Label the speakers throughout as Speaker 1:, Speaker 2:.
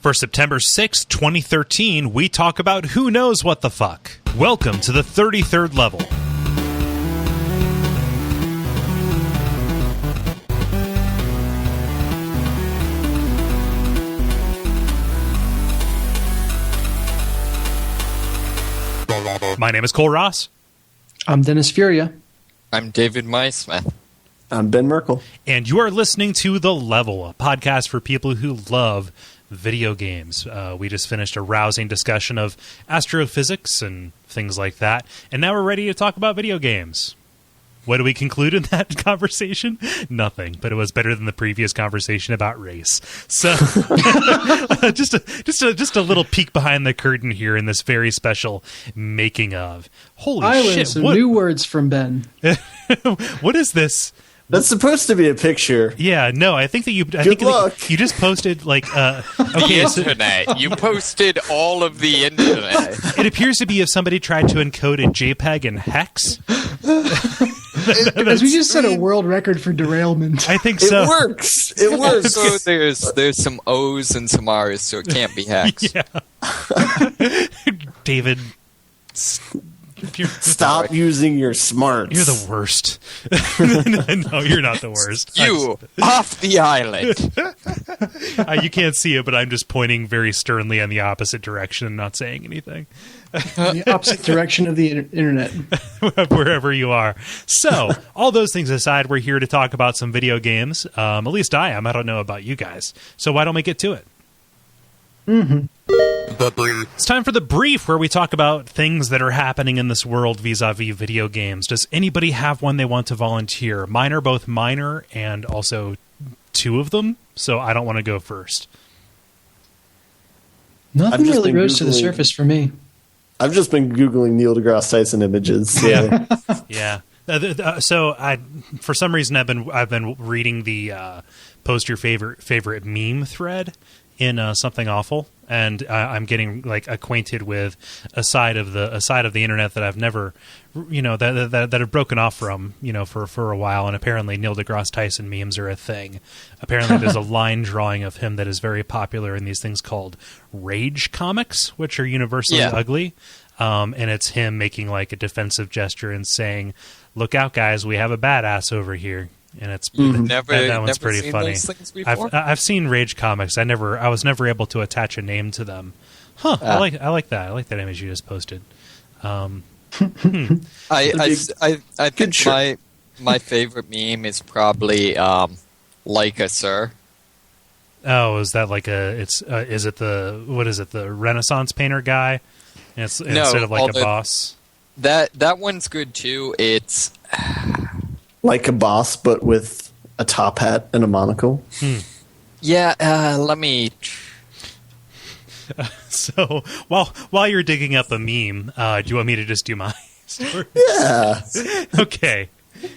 Speaker 1: For September 6th, 2013, we talk about who knows what the fuck. Welcome to the 33rd level. My name is Cole Ross.
Speaker 2: I'm Dennis Furia.
Speaker 3: I'm David Maismith.
Speaker 4: I'm Ben Merkel.
Speaker 1: And you are listening to The Level, a podcast for people who love video games. We just finished a rousing discussion of astrophysics and things like that, and now we're ready to talk about video games. What do we conclude in that conversation? Nothing, but it was better than the previous conversation about race. So, just a little peek behind the curtain here in this very special making of. Holy
Speaker 2: I learned
Speaker 1: shit!
Speaker 2: some new words from Ben.
Speaker 1: What is this?
Speaker 4: That's supposed to be a picture.
Speaker 1: Yeah, no, I think that you.
Speaker 4: Good luck.
Speaker 1: You just posted like. Okay,
Speaker 3: the internet. You posted all of the internet.
Speaker 1: It appears to be if somebody tried to encode a JPEG in hex.
Speaker 2: Because we just set a world record for derailment.
Speaker 1: I think so.
Speaker 4: It works. It works.
Speaker 3: So there's some O's and some R's, so it can't be hex.
Speaker 1: Yeah. David,
Speaker 4: Stop using your smarts.
Speaker 1: you're the worst. No, you're not the worst.
Speaker 3: You off the island.
Speaker 1: You can't see it, but I'm just pointing very sternly in the opposite direction and not saying anything.
Speaker 2: The opposite direction of the internet.
Speaker 1: Wherever you are. So, all those things aside, we're here to talk about some video games. At least I am. I don't know about you guys. So why don't we get to it?
Speaker 2: Mm-hmm.
Speaker 3: The brief.
Speaker 1: It's time for the brief, where we talk about things that are happening in this world vis-a-vis video games. Does anybody have one they want to volunteer? Mine are both minor and also two of them, so I don't want to go first.
Speaker 2: Nothing really rose to the surface for me.
Speaker 4: I've just been Googling Neil deGrasse Tyson images. So.
Speaker 1: Yeah. Yeah. So for some reason, I've been reading the post your favorite meme thread in Something Awful, and I'm getting like acquainted with a side of the internet that I've never, that have broken off from, for a while. And apparently Neil deGrasse Tyson memes are a thing. Apparently there's a line drawing of him that is very popular in these things called rage comics, which are universally ugly. And it's him making like a defensive gesture and saying, "Look out, guys, we have a badass over here." And it's that one's pretty
Speaker 3: seen
Speaker 1: funny.
Speaker 3: Those things before?
Speaker 1: I've seen rage comics. I was never able to attach a name to them. I like that. I like that image you just posted.
Speaker 3: I think my favorite meme is probably like a sir.
Speaker 1: Oh, is that like is it the Renaissance painter guy? Instead of like a boss.
Speaker 3: That one's good too. It's
Speaker 4: like a boss, but with a top hat and a monocle.
Speaker 3: Yeah, let me.
Speaker 1: So while you're digging up a meme, do you want me to just do my story?
Speaker 4: Yeah.
Speaker 1: Okay.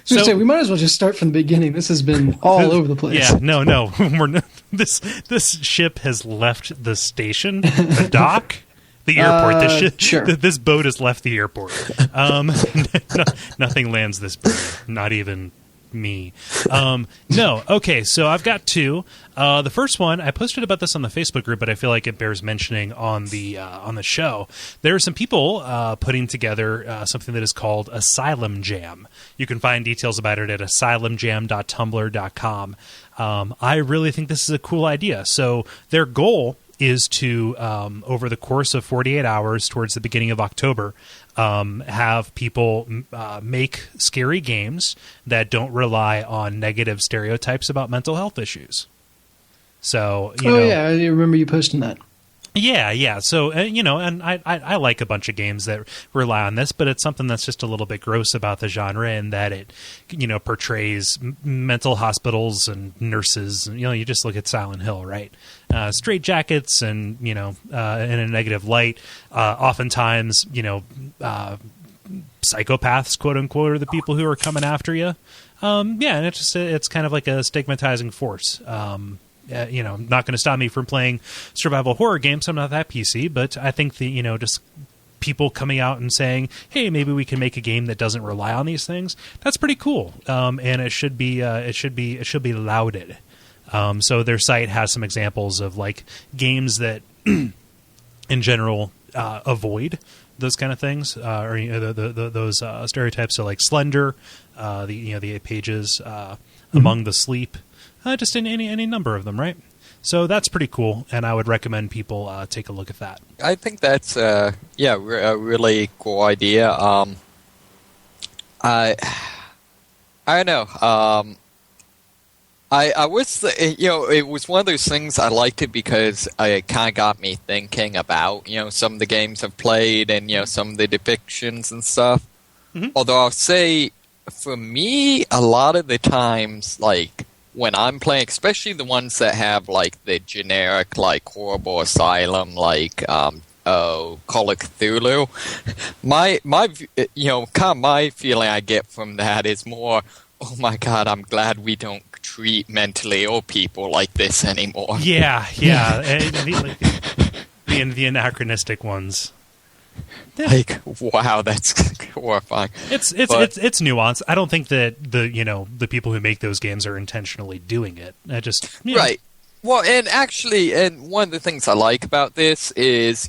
Speaker 2: So we might as well just start from the beginning. This has been all over the place.
Speaker 1: Yeah, no. This ship has left the station, the dock. The airport.
Speaker 2: Sure.
Speaker 1: This boat has left the airport. Nothing lands this boat. Not even me. No. Okay. So I've got two. The first one, I posted about this on the Facebook group, but I feel like it bears mentioning on the show. There are some people putting together something that is called Asylum Jam. You can find details about it at asylumjam.tumblr.com. I really think this is a cool idea. So their goal is to, over the course of 48 hours towards the beginning of October, have people make scary games that don't rely on negative stereotypes about mental health issues. So,
Speaker 2: yeah, I remember you posting that.
Speaker 1: Yeah. So, and I like a bunch of games that rely on this, but it's something that's just a little bit gross about the genre in that it, portrays mental hospitals and nurses. And, you just look at Silent Hill, right? Straight jackets and, in a negative light. Oftentimes, psychopaths, quote unquote, are the people who are coming after you. And it's kind of like a stigmatizing force. Not going to stop me from playing survival horror games. I'm not that PC, but I think just people coming out and saying, "Hey, maybe we can make a game that doesn't rely on these things." That's pretty cool, and it should be lauded. So their site has some examples of like games that, in general, avoid those kind of things, or those stereotypes. So like Slender, the 8 pages, Among the Sleep, just in any number of them, right? So that's pretty cool, and I would recommend people take a look at that.
Speaker 3: I think that's a really cool idea. I don't know. I was, it was one of those things I liked it because it kind of got me thinking about, some of the games I've played and, some of the depictions and stuff. Mm-hmm. Although I'll say, for me, a lot of the times, like, when I'm playing, especially the ones that have, like, the generic, like, horrible Asylum, like, Call of Cthulhu, my feeling I get from that is more, oh my god, I'm glad we don't treat mentally ill people like this anymore.
Speaker 1: Yeah. the anachronistic ones.
Speaker 3: Like, wow, that's horrifying.
Speaker 1: It's nuanced. I don't think that the people who make those games are intentionally doing it. Right. Well, and actually, one of the things I like about this is,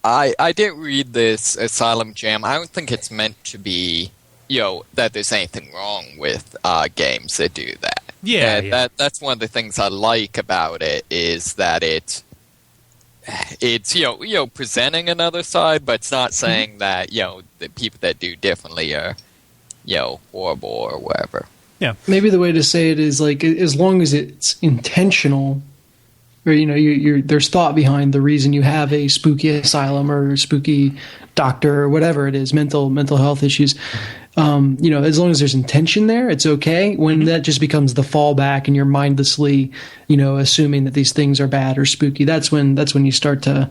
Speaker 1: I didn't read this Asylum Jam. I don't think it's meant to be, that there's anything wrong with games that do that. Yeah.
Speaker 3: That's one of the things I like about it is that it's presenting another side, but it's not saying that the people that do differently are horrible or whatever.
Speaker 1: Yeah,
Speaker 2: maybe the way to say it is like, as long as it's intentional, or there's thought behind the reason you have a spooky asylum or a spooky doctor or whatever it is, mental health issues. As long as there's intention there, it's okay. When that just becomes the fallback and you're mindlessly, assuming that these things are bad or spooky, that's when you start to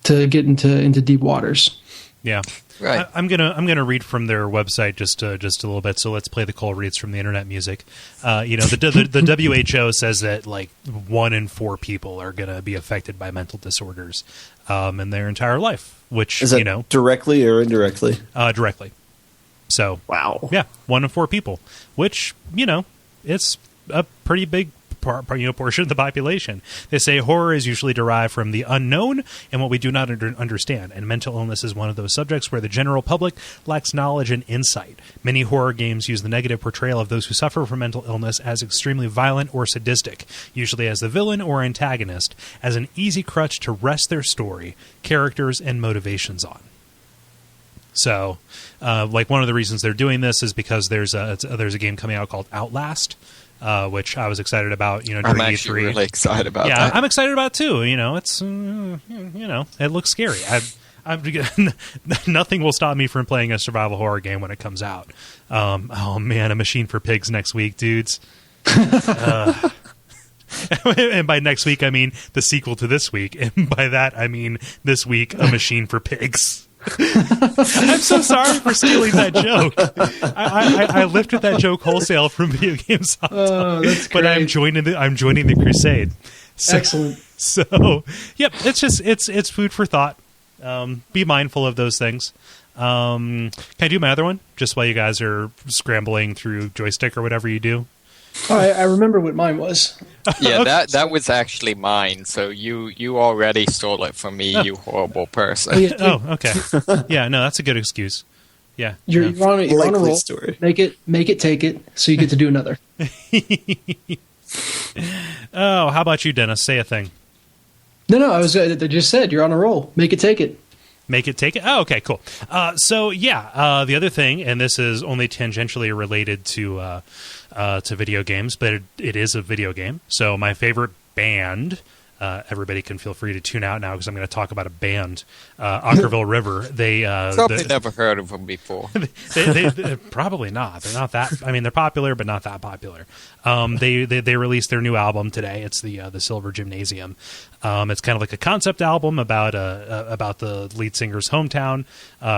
Speaker 2: get into deep waters.
Speaker 1: Yeah.
Speaker 3: Right.
Speaker 1: I'm gonna read from their website just a little bit. So let's play the Cole reads from the internet music. The WHO says that like 1 in 4 people are gonna be affected by mental disorders in their entire life. Which
Speaker 4: is that directly or indirectly?
Speaker 1: Directly. So
Speaker 4: wow,
Speaker 1: yeah, 1 in 4 people, which it's a pretty big portion of the population. They say horror is usually derived from the unknown and what we do not understand, and mental illness is one of those subjects where the general public lacks knowledge and insight. Many horror games use the negative portrayal of those who suffer from mental illness as extremely violent or sadistic, usually as the villain or antagonist, as an easy crutch to rest their story, characters, and motivations on. So, one of the reasons they're doing this is because there's a game coming out called Outlast, which I was excited about. During
Speaker 3: I'm actually
Speaker 1: E3.
Speaker 3: Really excited about.
Speaker 1: Yeah,
Speaker 3: that.
Speaker 1: I'm excited about it too. It's it looks scary. Nothing will stop me from playing a survival horror game when it comes out. Oh man, A Machine for Pigs next week, dudes. And by next week, I mean the sequel to this week, and by that I mean this week, A Machine for Pigs. I'm so sorry for stealing that joke. I lifted that joke wholesale from Video Games Hot Topic, but I'm joining the crusade.
Speaker 2: Excellent.
Speaker 1: So, yep, it's food for thought. Be mindful of those things. Can I do my other one just while you guys are scrambling through joystick or whatever you do?
Speaker 2: Oh, I remember what mine was.
Speaker 3: Yeah, that was actually mine. So you already stole it from me, you horrible person.
Speaker 1: Oh, okay. Yeah, no, that's a good excuse. Yeah,
Speaker 2: you're on a roll.
Speaker 4: Story.
Speaker 2: Make it, take it, so you get to do another.
Speaker 1: Oh, how about you, Dennis? Say a thing.
Speaker 2: No, I just said you're on a roll. Make it, take it.
Speaker 1: Make it, take it. Oh, okay, cool. The other thing, and this is only tangentially related to video games, but it is a video game. So my favorite band, everybody can feel free to tune out now because I'm going to talk about a band, Okkervil River. They
Speaker 3: probably never heard of them before.
Speaker 1: they probably not. They're not that. I mean, they're popular, but not that popular. They released their new album today. It's the Silver Gymnasium. It's kind of like a concept album about the lead singer's hometown,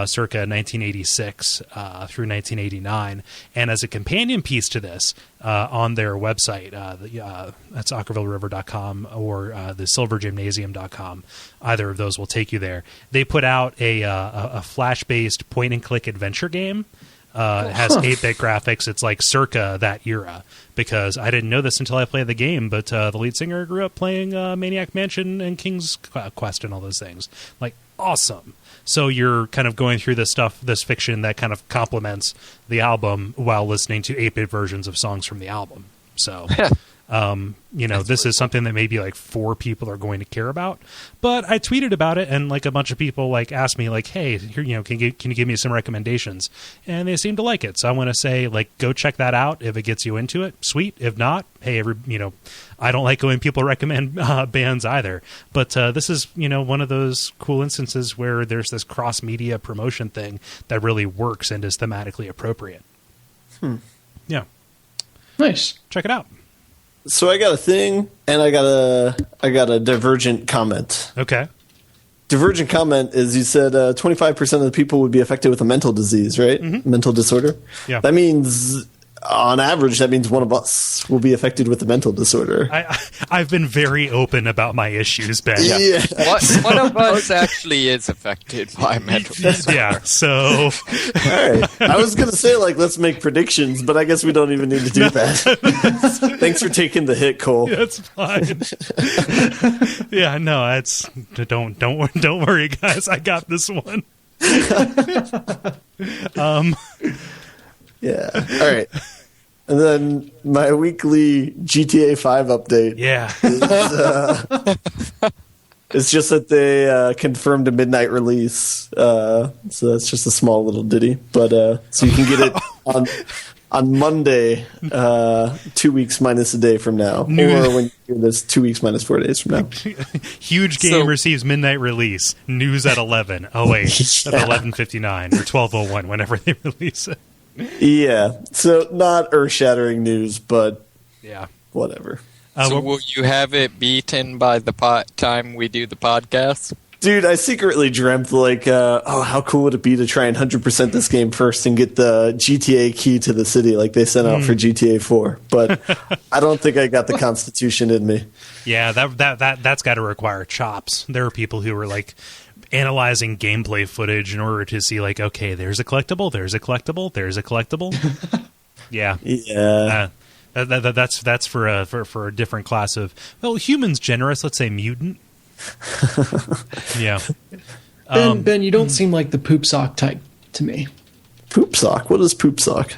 Speaker 1: circa 1986 through 1989. And as a companion piece to this, on their website, that's okkervilriver.com or the silvergymnasium.com. Either of those will take you there. They put out a flash-based point-and-click adventure game It has 8-bit graphics. It's like circa that era, because I didn't know this until I played the game, but the lead singer grew up playing Maniac Mansion and King's Quest and all those things. Like, awesome. So you're kind of going through this stuff, this fiction that kind of complements the album while listening to 8-bit versions of songs from the album. So... this is something that maybe like 4 people are going to care about, but I tweeted about it and like a bunch of people like asked me like, hey, here, can you give me some recommendations? And they seem to like it. So I want to say like, go check that out. If it gets you into it, sweet. If not, hey, I don't like it when people recommend bands either, but this is, one of those cool instances where there's this cross media promotion thing that really works and is thematically appropriate. Yeah.
Speaker 2: Nice.
Speaker 1: Check it out.
Speaker 4: So I got a thing, and I got a divergent comment.
Speaker 1: Okay.
Speaker 4: Divergent comment is you said 25% of the people would be affected with a mental disease, right?
Speaker 1: Mm-hmm.
Speaker 4: Mental disorder.
Speaker 1: Yeah.
Speaker 4: That means, on average, that means one of us will be affected with a mental disorder.
Speaker 1: I've been very open about my issues, Ben.
Speaker 4: Yeah.
Speaker 3: One of us actually is affected by mental disorder.
Speaker 1: Yeah, so...
Speaker 4: All right. I was going to say, let's make predictions, but I guess we don't even need to do that. Thanks for taking the hit, Cole.
Speaker 1: That's fine. Yeah, no, don't worry, guys. I got this one.
Speaker 4: Yeah. All right. And then my weekly GTA 5 update.
Speaker 1: Yeah.
Speaker 4: It's just that they confirmed a midnight release. So that's just a small little ditty. But so you can get it on Monday, 2 weeks minus a day from now. Or when you hear this, 2 weeks minus 4 days from now.
Speaker 1: Huge game receives midnight release. News at 11. Oh, wait. At 11:59 or 12:01, whenever they release it.
Speaker 4: Yeah. So not earth-shattering news, but
Speaker 1: yeah,
Speaker 4: whatever.
Speaker 3: So will you have it beaten by the time we do the podcast?
Speaker 4: Dude, I secretly dreamt how cool would it be to try and 100% this game first and get the GTA key to the city like they sent out for GTA 4. But I don't think I got the Constitution in me.
Speaker 1: Yeah, that's got to require chops. There are people who are like analyzing gameplay footage in order to see like, okay, there's a collectible, there's a collectible, there's a collectible. Yeah. That's for a different class of, well, humans generous, let's say mutant. Yeah.
Speaker 2: Ben, you don't seem like the poop sock type to me.
Speaker 4: Poop sock? What is poop sock?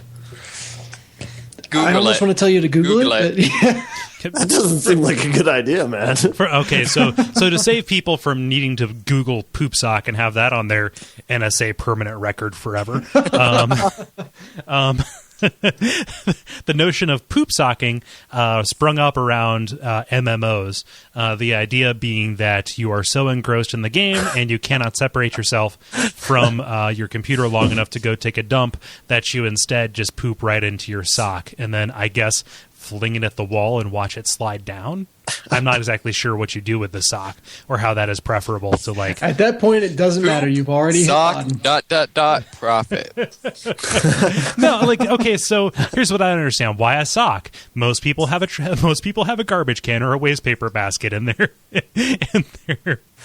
Speaker 2: I almost want to tell you to Google it. But yeah.
Speaker 4: That doesn't seem like a good idea, man.
Speaker 1: So to save people from needing to Google poop sock and have that on their NSA permanent record forever, the notion of poop socking sprung up around MMOs. The idea being that you are so engrossed in the game and you cannot separate yourself from your computer long enough to go take a dump that you instead just poop right into your sock and then, I guess, fling it at the wall and watch it slide down. I'm not exactly sure what you do with the sock or how that is preferable to like.
Speaker 2: At that point, it doesn't matter. You've already
Speaker 3: sock ... profit.
Speaker 1: No, okay. So here's what I don't understand: why a sock? Most people have a garbage can or a waste paper basket in their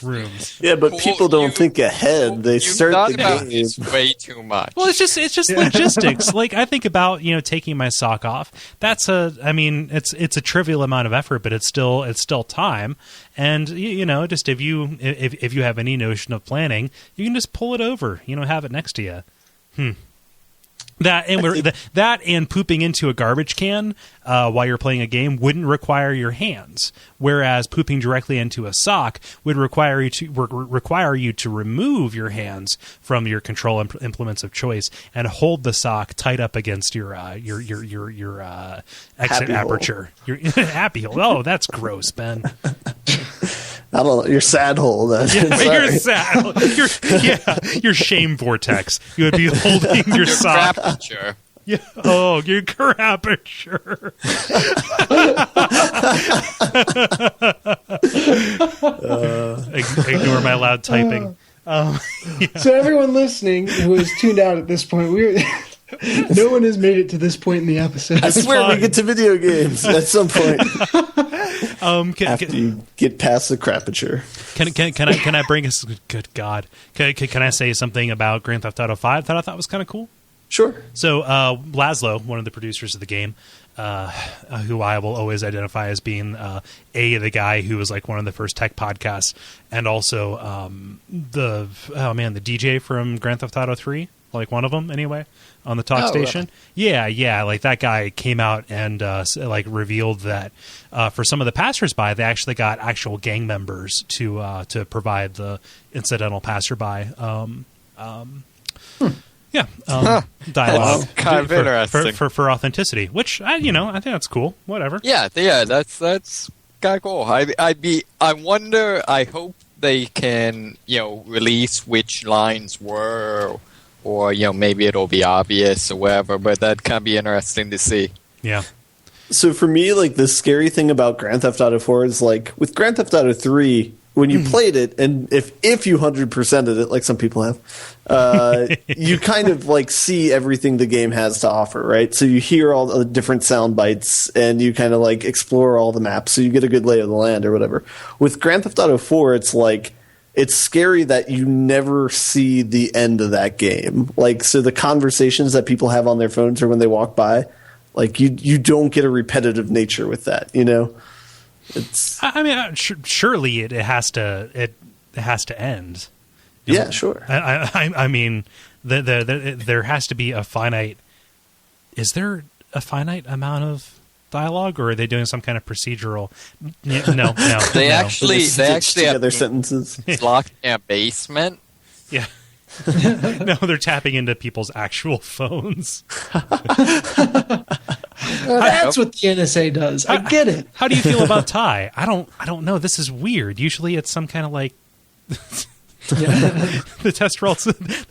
Speaker 1: rooms.
Speaker 4: Yeah, but people don't think ahead. They start the game
Speaker 3: way too much.
Speaker 1: Well, it's just logistics. Like I think about taking my sock off. It's a trivial amount of effort, but it's still time. And just if you have any notion of planning, you can just pull it over. Have it next to you. That and pooping into a garbage can while you're playing a game wouldn't require your hands, whereas pooping directly into a sock would require you to remove your hands from your control implements of choice and hold the sock tight up against your exit aperture. Your happy hole. Oh, that's gross, Ben.
Speaker 4: I don't know. Your sad hole. Then.
Speaker 1: Yeah, your sad. Your shame vortex. You would be holding your sock.
Speaker 3: Craperture.
Speaker 1: Yeah. Oh, your craperture. Ignore my loud typing.
Speaker 2: Yeah. So everyone listening who is tuned out at this point, no one has made it to this point in the episode.
Speaker 4: I swear we get to video games at some point. After you get past the crapature.
Speaker 1: Can I bring us? Good God! Can I say something about Grand Theft Auto 5 that I thought was kind of cool?
Speaker 4: Sure.
Speaker 1: So Laszlo, one of the producers of the game, who I will always identify as being the guy who was like one of the first tech podcasts, and also the DJ from Grand Theft Auto 3, like one of them anyway, on the talk station. Yeah, like that guy came out and like revealed that for some of the passersby, they actually got actual gang members to provide the incidental passerby. Dialogue
Speaker 3: kind of interesting
Speaker 1: for authenticity, which I think that's cool. Whatever.
Speaker 3: Yeah, that's kind of cool. I wonder. I hope they can release which lines were, or maybe it'll be obvious or whatever. But that can be interesting to see.
Speaker 1: Yeah.
Speaker 4: So for me, like the scary thing about Grand Theft Auto 4 is like with Grand Theft Auto 3, when you played it, and if you 100%ed it, like some people have, you kind of like see everything the game has to offer, right? So you hear all the different sound bites, and you kind of like explore all the maps, so you get a good lay of the land or whatever. With Grand Theft Auto 4, it's like it's scary that you never see the end of that game. Like, so the conversations that people have on their phones or when they walk by, like you don't get a repetitive nature with that, It's.
Speaker 1: I mean, surely it has to end.
Speaker 4: Yeah, sure.
Speaker 1: I mean, there has to be a finite. Is there a finite amount of dialogue, or are they doing some kind of procedural? No.
Speaker 3: They actually
Speaker 4: together
Speaker 3: have
Speaker 4: sentences.
Speaker 3: It's locked in a basement.
Speaker 1: Yeah. No, they're tapping into people's actual phones.
Speaker 2: That's what the NSA does. I get it.
Speaker 1: How do you feel about Ty? I don't know. This is weird. Usually it's some kind of like the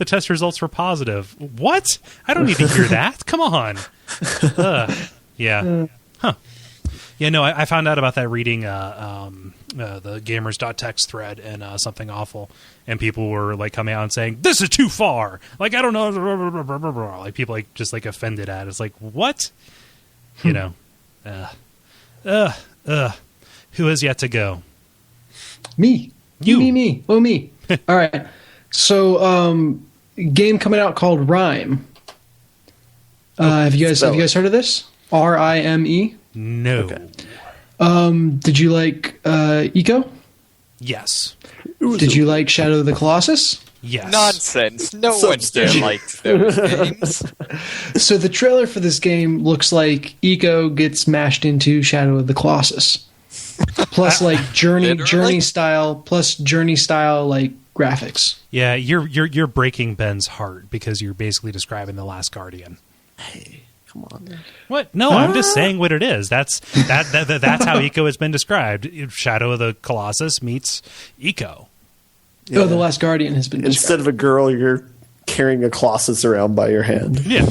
Speaker 1: test results were positive. What? I don't need to hear that. Come on. Yeah. Huh. Yeah, no, I found out about that reading the gamers.text thread and Something Awful, and people were like coming out and saying, this is too far. Like, I don't know. Like people like just like offended at it. It's like, what? Who has yet to go?
Speaker 2: Me.
Speaker 1: You.
Speaker 2: Me. Oh, me. All right. So, game coming out called Rime. Have you guys heard of this? Rime?
Speaker 1: No.
Speaker 4: Okay.
Speaker 2: Did you like Eco?
Speaker 1: Yes.
Speaker 2: Did you like Shadow of the Colossus?
Speaker 1: Yes.
Speaker 3: Nonsense. No one there likes those games.
Speaker 2: So the trailer for this game looks like Eco gets mashed into Shadow of the Colossus. Plus like journey style like graphics.
Speaker 1: Yeah, you're breaking Ben's heart because you're basically describing The Last Guardian.
Speaker 4: Hey, come on.
Speaker 1: What? No, I'm just saying what it is. That's how Eco has been described. Shadow of the Colossus meets Eco.
Speaker 2: Yeah. Oh, The Last Guardian has been described.
Speaker 4: Instead of a girl, you're carrying a Colossus around by your hand.
Speaker 1: Yeah.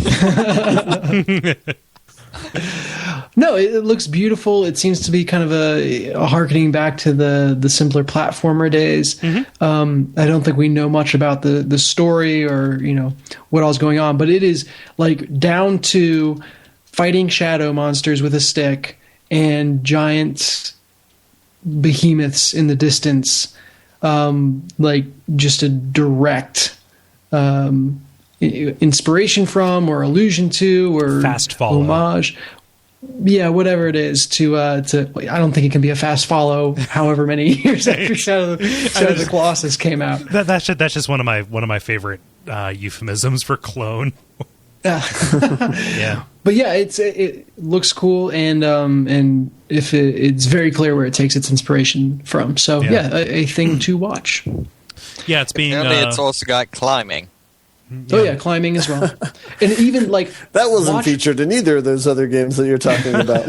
Speaker 2: No, it looks beautiful. It seems to be kind of a harkening back to the simpler platformer days. Mm-hmm. I don't think we know much about the story or what all's going on, but it is like down to fighting shadow monsters with a stick and giant behemoths in the distance, like just a direct inspiration from or allusion to or
Speaker 1: fast follow
Speaker 2: homage. Yeah, whatever it is to I don't think it can be a fast follow. However many years after Shadow of the Colossus came out,
Speaker 1: that's just one of my favorite euphemisms for clone. Yeah,
Speaker 2: but yeah, it looks cool, and if it's very clear where it takes its inspiration from. So yeah, a thing to watch.
Speaker 1: Yeah, it's being.
Speaker 3: It's also got climbing.
Speaker 2: Oh yeah, climbing as well, and even like
Speaker 4: that wasn't featured in either of those other games that you're talking about.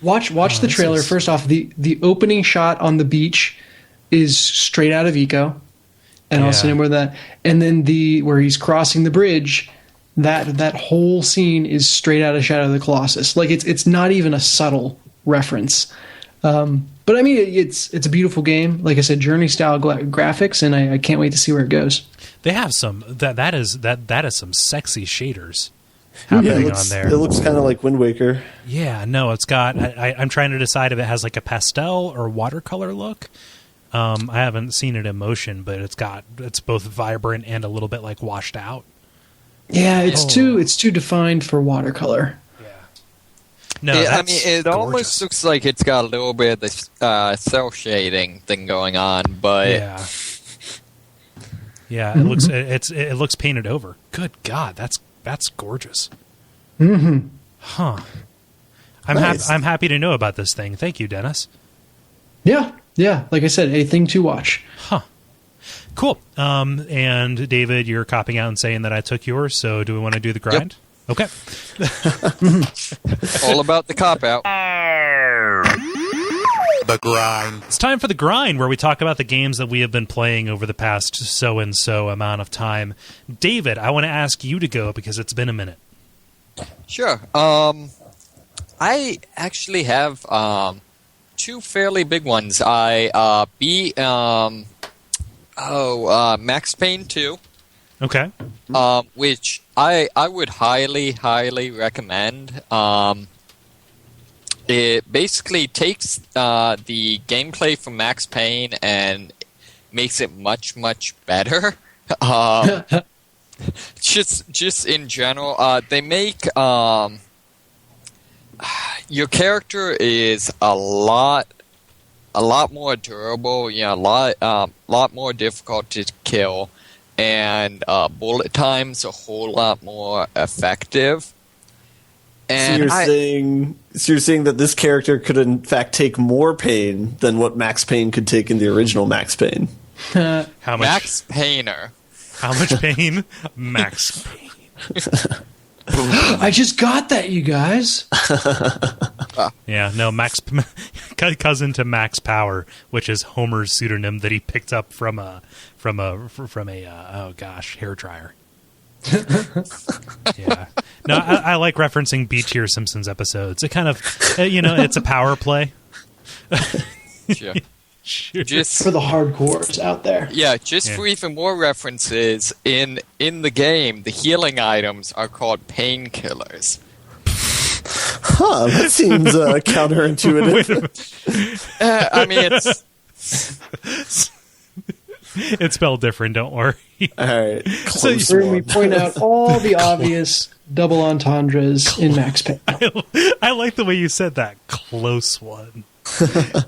Speaker 2: Watch the trailer. First off, the opening shot on the beach is straight out of Eco, and I'll send him with that. And then where he's crossing the bridge, that whole scene is straight out of Shadow of the Colossus. Like it's not even a subtle reference. But I mean, it's a beautiful game. Like I said, journey style graphics, and I can't wait to see where it goes.
Speaker 1: They have some that is some sexy shaders happening on there.
Speaker 4: It looks kind of like Wind Waker.
Speaker 1: Yeah, no, it's got. I'm trying to decide if it has like a pastel or watercolor look. I haven't seen it in motion, but it's both vibrant and a little bit like washed out.
Speaker 2: Yeah, it's too defined for watercolor.
Speaker 1: No,
Speaker 3: I mean, it almost looks like it's got a little bit of the cell shading thing going on, but
Speaker 1: yeah, it looks painted over. Good God, that's gorgeous.
Speaker 2: Mm-hmm.
Speaker 1: Huh.
Speaker 4: Nice.
Speaker 1: I'm happy to know about this thing. Thank you, Dennis.
Speaker 2: Yeah. Like I said, a thing to watch.
Speaker 1: Huh. Cool. And David, you're copping out and saying that I took yours. So do we want to do the grind?
Speaker 3: Yep.
Speaker 1: Okay.
Speaker 3: all about the cop-out.
Speaker 5: The grind.
Speaker 1: It's time for the grind, where we talk about the games that we have been playing over the past so-and-so amount of time. David, I want to ask you to go because it's been a minute.
Speaker 3: Sure. I actually have two fairly big ones. I beat Max Payne 2.
Speaker 1: Okay.
Speaker 3: Which I would highly recommend. It basically takes the gameplay from Max Payne and makes it much better. Just in general, they make your character is a lot more durable. A lot more difficult to kill. And bullet time's a whole lot more effective. And
Speaker 4: so you're saying that this character could in fact take more pain than what Max Payne could take in the original Max Payne.
Speaker 1: How much?
Speaker 3: Max Payner.
Speaker 1: How much pain? Max Payne.
Speaker 2: I just got that, you guys.
Speaker 1: Yeah, no, cousin to Max Power, which is Homer's pseudonym that he picked up from a hair dryer. Yeah, no, I like referencing B tier Simpsons episodes. It kind of, it's a power play.
Speaker 3: Sure. Just
Speaker 2: For the hardcores out there.
Speaker 3: Yeah, for even more references, in the game, the healing items are called painkillers.
Speaker 4: Huh, that seems counterintuitive.
Speaker 3: I mean,
Speaker 1: it's spelled different, don't worry.
Speaker 4: All right.
Speaker 2: Where we point out all the obvious double entendres in Max Payne.
Speaker 1: I like the way you said that. Close one.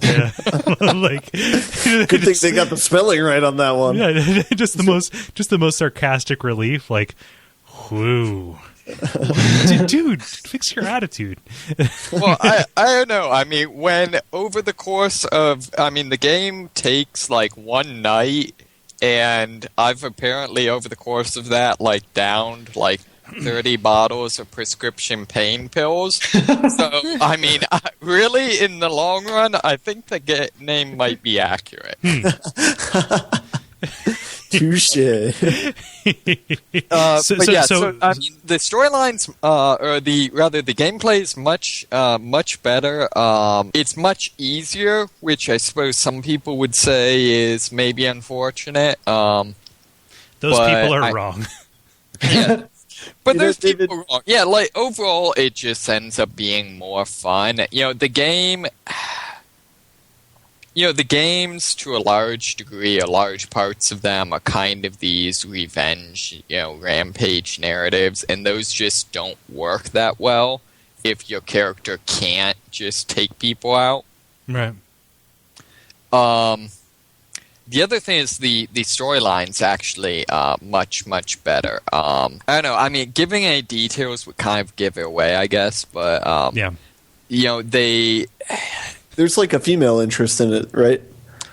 Speaker 1: Yeah.
Speaker 4: Good thing they got the spelling right on that one.
Speaker 1: Yeah, just the most sarcastic relief. Like, whoo. Dude, fix your attitude.
Speaker 3: Well, I don't know. I mean, when over the course of, the game takes like one night, and I've apparently over the course of that downed 30 bottles of prescription pain pills. So, really, in the long run, I think the name might be accurate.
Speaker 4: Touche.
Speaker 3: The storylines, or the gameplay is much better. It's much easier, which I suppose some people would say is maybe unfortunate.
Speaker 1: Those people are wrong.
Speaker 3: Yeah. But there's people wrong. Yeah, overall, it just ends up being more fun. The games to a large degree, large parts of them are kind of these revenge, rampage narratives, and those just don't work that well if your character can't just take people out.
Speaker 1: Right.
Speaker 3: The other thing is the storyline's actually much better. I don't know. I mean, giving any details would kind of give it away, I guess. But
Speaker 4: there's a female interest in it, right?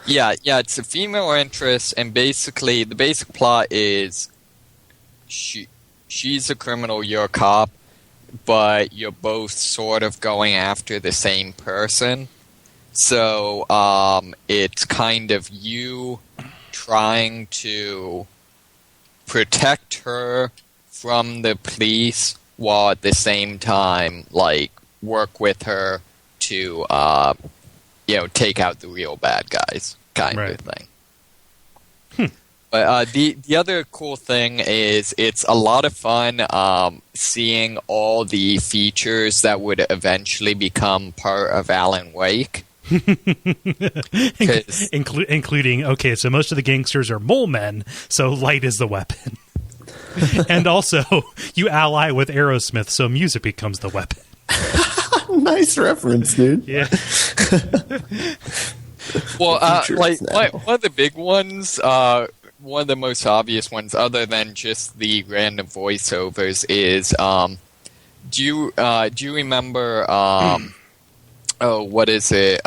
Speaker 3: Yeah. It's a female interest, and basically the basic plot is she's a criminal, you're a cop, but you're both sort of going after the same person. So it's kind of you trying to protect her from the police while at the same time, work with her to, take out the real bad guys, kind of thing. But the other cool thing is it's a lot of fun seeing all the features that would eventually become part of Alan Wake.
Speaker 1: Including, so most of the gangsters are mole men, so light is the weapon. And also, you ally with Aerosmith, so music becomes the weapon.
Speaker 4: Nice reference, dude.
Speaker 1: Yeah.
Speaker 3: Well, like
Speaker 4: now.
Speaker 3: one of the big ones, one of the most obvious ones, other than just the random voiceovers, is do you remember? Oh, what is it?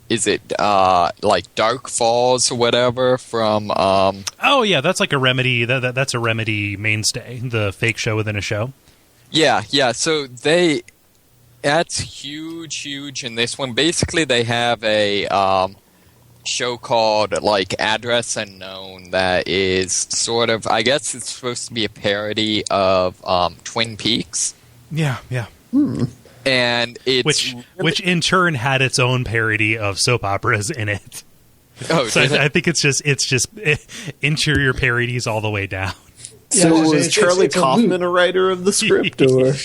Speaker 3: Is it like Dark Falls or whatever from?
Speaker 1: Oh yeah, that's like a Remedy. That's a Remedy mainstay. The fake show within a show.
Speaker 3: Yeah. So that's huge in this one. Basically, they have a show called like Address Unknown that is sort of, I guess it's supposed to be a parody of Twin Peaks.
Speaker 1: Yeah.
Speaker 3: And it's
Speaker 1: which in turn had its own parody of soap operas in it.
Speaker 3: Oh,
Speaker 1: so I think it's just interior parodies all the way down.
Speaker 4: So
Speaker 2: Yeah,
Speaker 4: was Charlie Kaufman a writer of the script, or?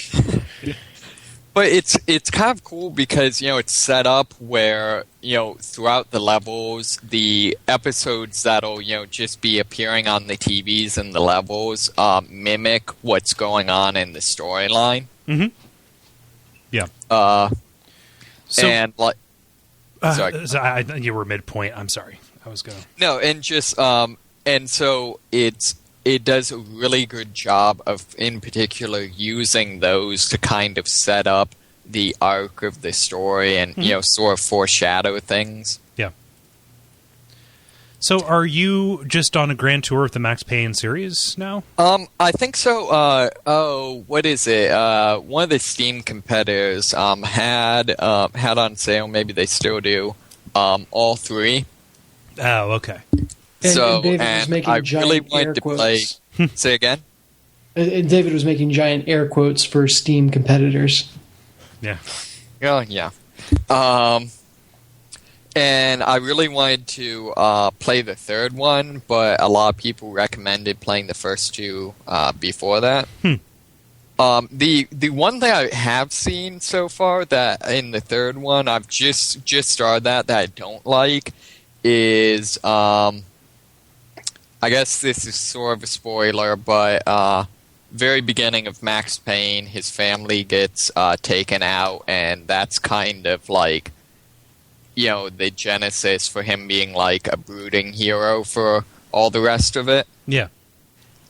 Speaker 3: But it's kind of cool because, it's set up where, throughout the levels, the episodes that'll, just be appearing on the TVs and the levels mimic what's going on in the storyline.
Speaker 1: Mm-hmm. Yeah.
Speaker 3: And like, sorry.
Speaker 1: You were midpoint. I'm sorry. I was going to.
Speaker 3: No, and just and so it does a really good job of, in particular, using those to kind of set up the arc of the story and sort of foreshadow things.
Speaker 1: Yeah. So, are you just on a grand tour of the Max Payne series now?
Speaker 3: I think so. What is it? One of the Steam competitors had on sale. Maybe they still do. All three.
Speaker 1: Oh, okay.
Speaker 2: And David was making
Speaker 3: I
Speaker 2: giant
Speaker 3: really wanted
Speaker 2: air
Speaker 3: to
Speaker 2: quotes.
Speaker 3: play. Say again.
Speaker 2: And David was making giant air quotes for Steam competitors.
Speaker 1: Yeah.
Speaker 3: Oh yeah. And I really wanted to play the third one, but a lot of people recommended playing the first two before that. The one thing I have seen so far that in the third one I've just started that I don't like is I guess this is sort of a spoiler, but very beginning of Max Payne, his family gets taken out, and that's kind of like, the genesis for him being like a brooding hero for all the rest of it.
Speaker 1: Yeah.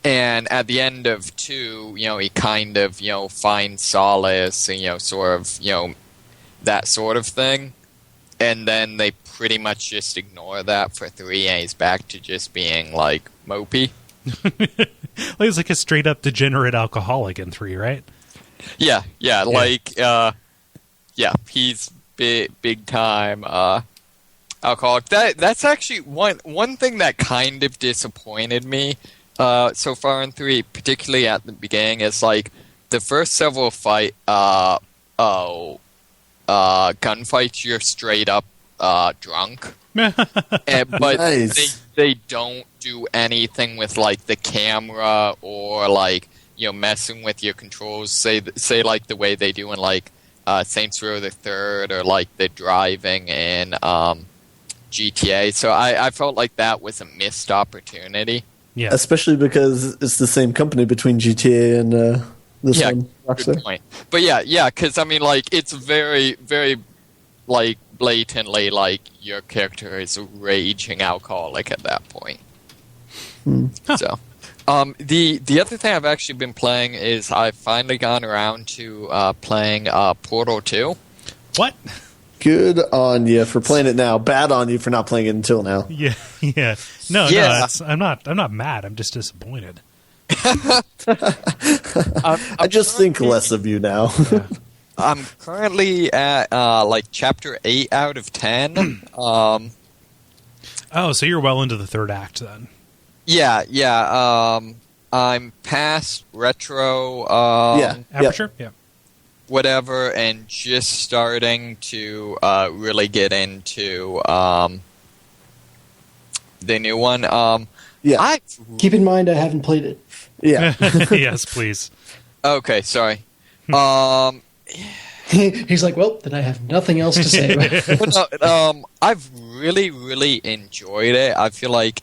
Speaker 3: And at the end of 2, he kind of, finds solace and, sort of, that sort of thing. And then they pretty much just ignore that for 3, and he's back to just being, like, mopey.
Speaker 1: He's like a straight-up degenerate alcoholic in 3, right?
Speaker 3: Yeah, he's big time alcoholic. That's actually one thing that kind of disappointed me so far in 3, particularly at the beginning, is like the first several gunfights, you're straight up drunk. But
Speaker 4: Nice.
Speaker 3: they don't do anything with like the camera or like messing with your controls. Say like the way they do in like Saints Row the Third or like the driving in GTA. So I felt like that was a missed opportunity.
Speaker 1: Yeah.
Speaker 4: Especially because it's the same company between GTA and this one.
Speaker 3: Good
Speaker 4: Rockstar.
Speaker 3: point. But yeah, because I mean, like, it's very, very, like, blatantly like your character is a raging alcoholic at that point.
Speaker 1: Huh.
Speaker 3: So, the other thing I've actually been playing is I've finally gone around to playing Portal 2.
Speaker 1: What?
Speaker 4: Good on you for playing it now. Bad on you for not playing it until now.
Speaker 1: Yeah. No, I'm not mad. I'm just disappointed.
Speaker 4: I just think less of you now.
Speaker 1: Yeah.
Speaker 3: I'm currently at like chapter 8 out of 10.
Speaker 1: Oh, so you're well into the third act then.
Speaker 3: Yeah. I'm past retro.
Speaker 1: Aperture? Yeah.
Speaker 3: Whatever, and just starting to really get into the new one.
Speaker 4: Yeah.
Speaker 2: Keep in mind, I haven't played it.
Speaker 4: Yeah.
Speaker 1: Yes, please.
Speaker 3: Okay, sorry.
Speaker 2: He's like, well, then I have nothing else to say about it.
Speaker 3: But no, I've really, really enjoyed it. I feel like,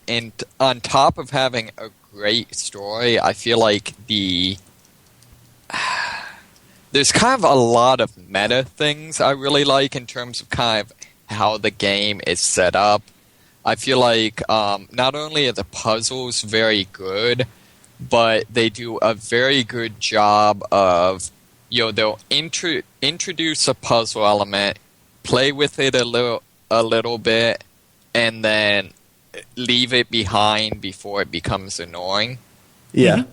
Speaker 3: on top of having a great story. I feel like there's kind of a lot of meta things I really like in terms of kind of how the game is set up. I feel like not only are the puzzles very good, but they do a very good job of, they'll introduce a puzzle element, play with it a little bit, and then leave it behind before it becomes annoying.
Speaker 4: Yeah.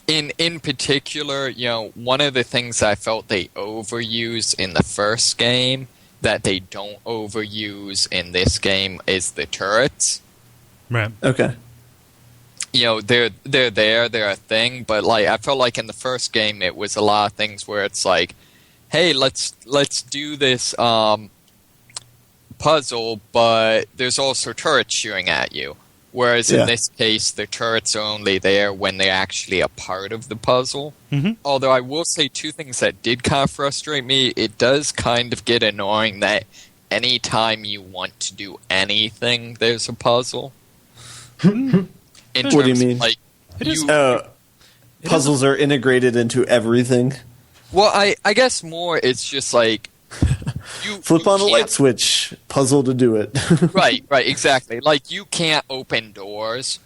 Speaker 3: In particular, one of the things I felt they overused in the first game that they don't overuse in this game is the turrets.
Speaker 1: Right.
Speaker 4: Okay.
Speaker 3: They're there, they're a thing, but like I felt like in the first game it was a lot of things where it's like, hey, let's do this puzzle, but there's also turrets shooting at you. Whereas in this case, the turrets are only there when they're actually a part of the puzzle.
Speaker 1: Mm-hmm.
Speaker 3: Although I will say two things that did kind of frustrate me. It does kind of get annoying that anytime you want to do anything, there's a puzzle.
Speaker 4: What do you mean?
Speaker 3: Like,
Speaker 4: puzzles are integrated into everything.
Speaker 3: Well, I guess more it's just like you
Speaker 4: flip on a light switch, puzzle to do it.
Speaker 3: right, exactly. Like you can't open doors,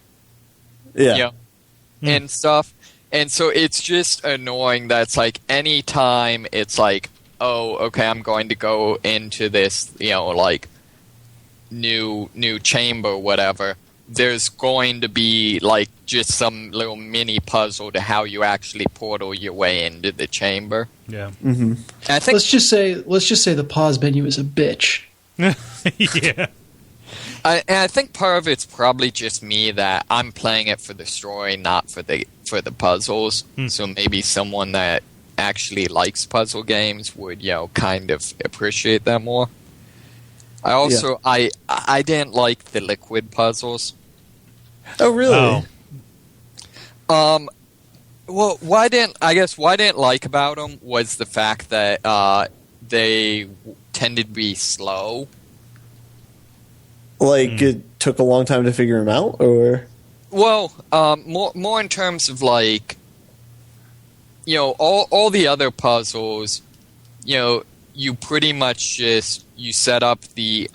Speaker 3: and stuff, and so it's just annoying that it's like anytime it's like, oh, okay, I'm going to go into this, like new chamber, or whatever. There's going to be like just some little mini puzzle to how you actually portal your way into the chamber.
Speaker 1: Yeah.
Speaker 4: Mm-hmm.
Speaker 3: I think
Speaker 2: let's just say the pause menu is a bitch.
Speaker 1: Yeah.
Speaker 3: I think part of it's probably just me that I'm playing it for the story, not for the puzzles. So maybe someone that actually likes puzzle games would kind of appreciate that more. I also I didn't like the liquid puzzles.
Speaker 4: Oh really?
Speaker 3: Oh. Well, what I didn't like about them was the fact that they tended to be slow.
Speaker 4: Like it took a long time to figure them out, or?
Speaker 3: Well, more in terms of like, all the other puzzles, you pretty much just you set up the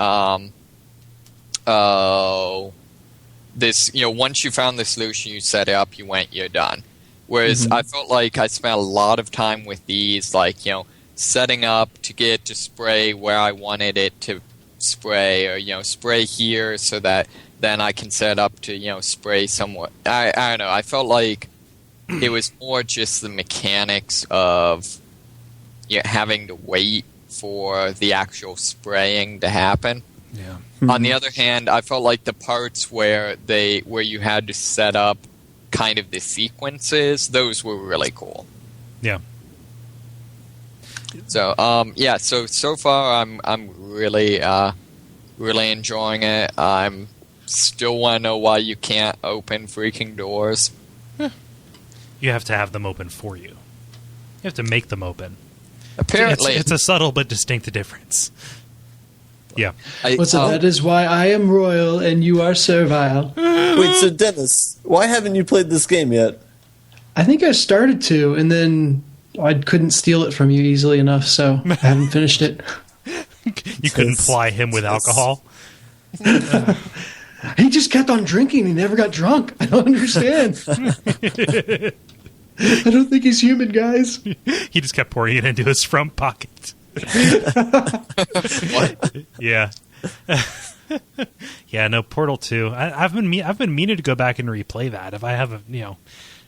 Speaker 3: once you found the solution, you set it up, you're done. Whereas I felt like I spent a lot of time with these, like, setting up to get it to spray where I wanted it to spray, or, spray here so that then I can set up to, spray somewhere. I don't know. I felt like it was more just the mechanics of having to wait for the actual spraying to happen.
Speaker 1: Yeah.
Speaker 3: On the other hand, I felt like the parts where you had to set up kind of the sequences, those were really cool.
Speaker 1: Yeah.
Speaker 3: So so far I'm really really enjoying it. I'm still want to know why you can't open freaking doors.
Speaker 1: You have to have them open for you. You have to make them open.
Speaker 3: Apparently,
Speaker 1: it's a subtle but distinct difference. Yeah.
Speaker 2: That is why I am royal and you are servile.
Speaker 4: Wait, so Dennis, why haven't you played this game yet?
Speaker 2: I think I started to, and then I couldn't steal it from you easily enough, so I haven't finished it.
Speaker 1: You couldn't ply him with alcohol?
Speaker 2: He just kept on drinking. He never got drunk. I don't understand. I don't think he's human, guys.
Speaker 1: He just kept pouring it into his front pocket.
Speaker 3: what?
Speaker 1: Yeah. Yeah, no, Portal 2. I've been meaning to go back and replay that. If I have a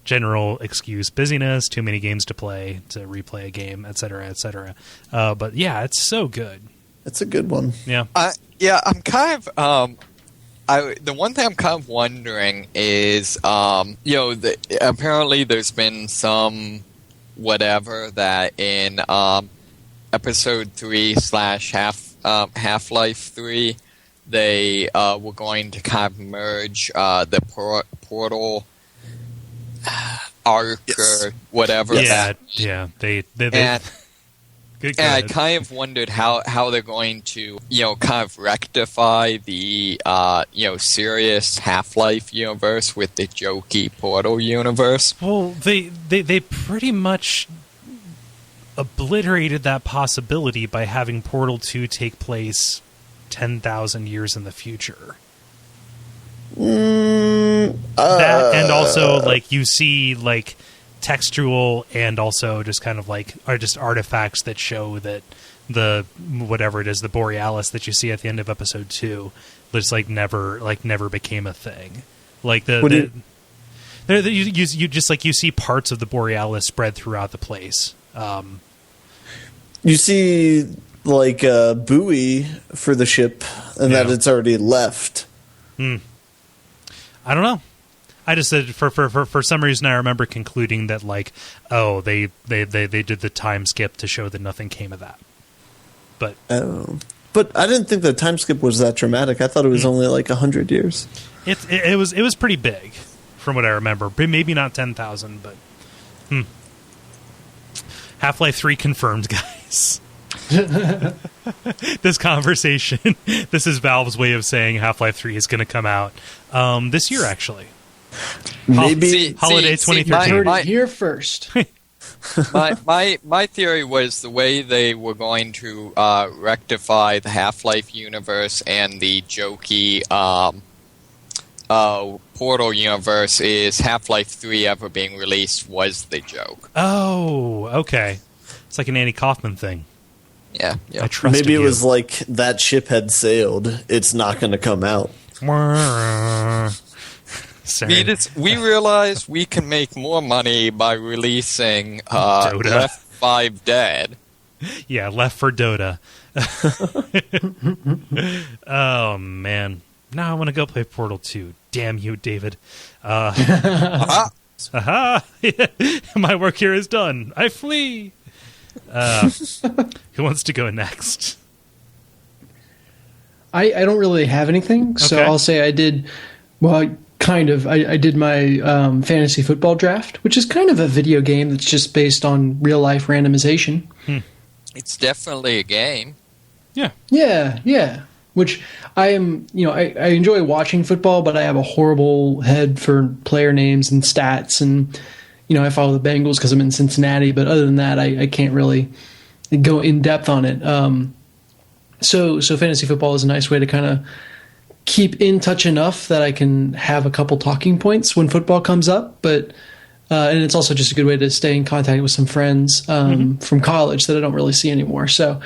Speaker 1: general excuse, busyness, too many games to play, to replay a game, etc., etc. But yeah, it's so good.
Speaker 4: It's a good one.
Speaker 1: Yeah.
Speaker 3: I'm kind of the one thing I'm kind of wondering is apparently there's been some whatever that in episode 3 / Half-Life 3 they were going to kind of merge the Portal arc or whatever.
Speaker 1: Yeah, yeah. They
Speaker 3: and, And I kind of wondered how they're going to, kind of rectify the, serious Half-Life universe with the jokey Portal universe.
Speaker 1: Well, they pretty much obliterated that possibility by having Portal 2 take place 10,000 years in the future. That, and also, like, you see, like, textual and also just kind of like are just artifacts that show that the whatever it is, the Borealis that you see at the end of episode 2, just never became a thing. Like you just like you see parts of the Borealis spread throughout the place.
Speaker 4: You see like a buoy for the ship, and that it's already left.
Speaker 1: I don't know. I just said for some reason I remember concluding that like, oh, they did the time skip to show that nothing came of that. But
Speaker 4: I didn't think the time skip was that dramatic. I thought it was only like 100 years.
Speaker 1: It was pretty big, from what I remember. Maybe not 10,000, but Half-Life 3 confirmed, guys. This conversation, this is Valve's way of saying Half-Life 3 is going to come out this year, actually.
Speaker 4: Maybe
Speaker 1: holiday 2013.
Speaker 2: Heard it here first.
Speaker 3: my theory was the way they were going to rectify the Half-Life universe and the jokey Portal universe is Half-Life 3 ever being released was the joke.
Speaker 1: Oh, okay. It's like an Andy Kaufman thing.
Speaker 3: Yeah.
Speaker 1: I trusted
Speaker 4: Maybe it
Speaker 1: you.
Speaker 4: was like that ship had sailed. It's not going to come out.
Speaker 1: Sorry.
Speaker 3: We realized we can make more money by releasing
Speaker 1: Dota.
Speaker 3: Left 5 Dead.
Speaker 1: Yeah, Left for Dota. Oh, man. Now I want to go play Portal 2. Damn you, David. Aha! My work here is done. I flee. Who wants to go next?
Speaker 2: I don't really have anything, so
Speaker 1: Okay.
Speaker 2: I'll say I did. Well, kind of. I did my fantasy football draft, which is kind of a video game that's just based on real life randomization.
Speaker 3: It's definitely a game.
Speaker 1: Yeah.
Speaker 2: Yeah. Which I am, I enjoy watching football, but I have a horrible head for player names and stats, and I follow the Bengals because I'm in Cincinnati. But other than that, I can't really go in depth on it. So fantasy football is a nice way to kind of keep in touch enough that I can have a couple talking points when football comes up. But and it's also just a good way to stay in contact with some friends from college that I don't really see anymore. So.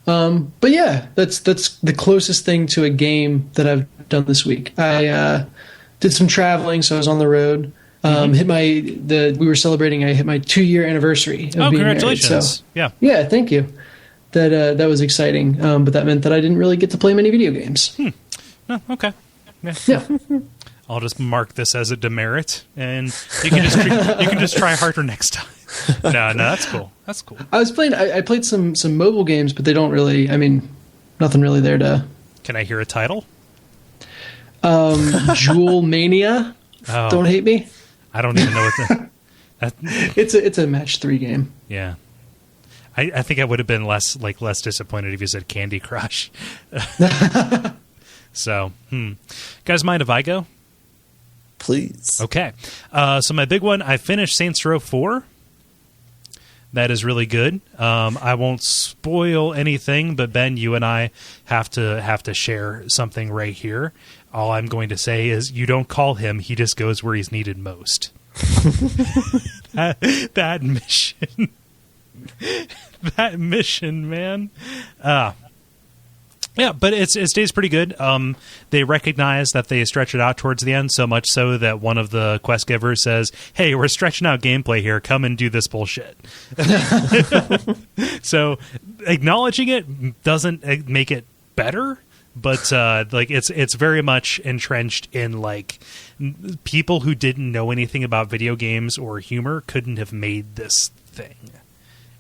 Speaker 2: But yeah, that's the closest thing to a game that I've done this week. I did some traveling, so I was on the road. We were celebrating. I hit my 2-year anniversary of being
Speaker 1: congratulations!
Speaker 2: Married, so, yeah, thank you. That was exciting, but that meant that I didn't really get to play many video games.
Speaker 1: Oh, okay.
Speaker 2: Yeah.
Speaker 1: I'll just mark this as a demerit, and you can just try harder next time. No, that's cool. That's cool.
Speaker 2: I was playing. I played some mobile games, but they don't really. I mean, nothing really there to.
Speaker 1: Can I hear a title?
Speaker 2: Jewel Mania.
Speaker 1: Oh,
Speaker 2: Don't hate me.
Speaker 1: I don't even know what that.
Speaker 2: It's a match 3 game.
Speaker 1: Yeah, I think I would have been less disappointed if you said Candy Crush. So, guys, mind if I go?
Speaker 4: Please.
Speaker 1: Okay. So my big one, I finished Saints Row 4. That is really good. I won't spoil anything, but Ben, you and I have to share something right here. All I'm going to say is you don't call him, he just goes where he's needed most. that mission. That mission, man. Yeah, but it stays pretty good. They recognize that they stretch it out towards the end, so much so that one of the quest givers says, "Hey, we're stretching out gameplay here. Come and do this bullshit." So acknowledging it doesn't make it better, but it's very much entrenched in people who didn't know anything about video games or humor couldn't have made this thing,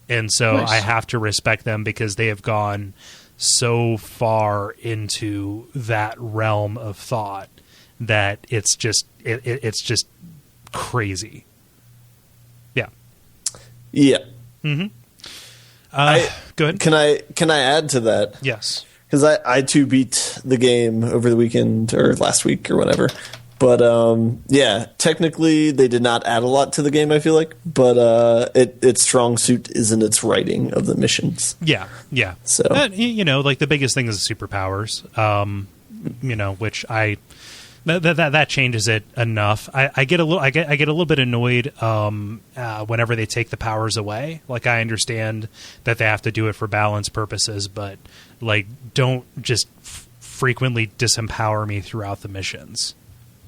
Speaker 1: and so nice. I have to respect them because they have gone so far into that realm of thought that it's just crazy. Yeah.
Speaker 4: Yeah.
Speaker 1: Mm-hmm. Go ahead.
Speaker 4: Can I add to that?
Speaker 1: Yes.
Speaker 4: Because I too beat the game over the weekend or last week or whatever. But yeah, technically they did not add a lot to the game, I feel like. But its strong suit is in its writing of the missions.
Speaker 1: Yeah.
Speaker 4: So
Speaker 1: like the biggest thing is the superpowers. Which that changes it enough. I get a little bit annoyed whenever they take the powers away. Like I understand that they have to do it for balance purposes, but like don't just frequently disempower me throughout the missions.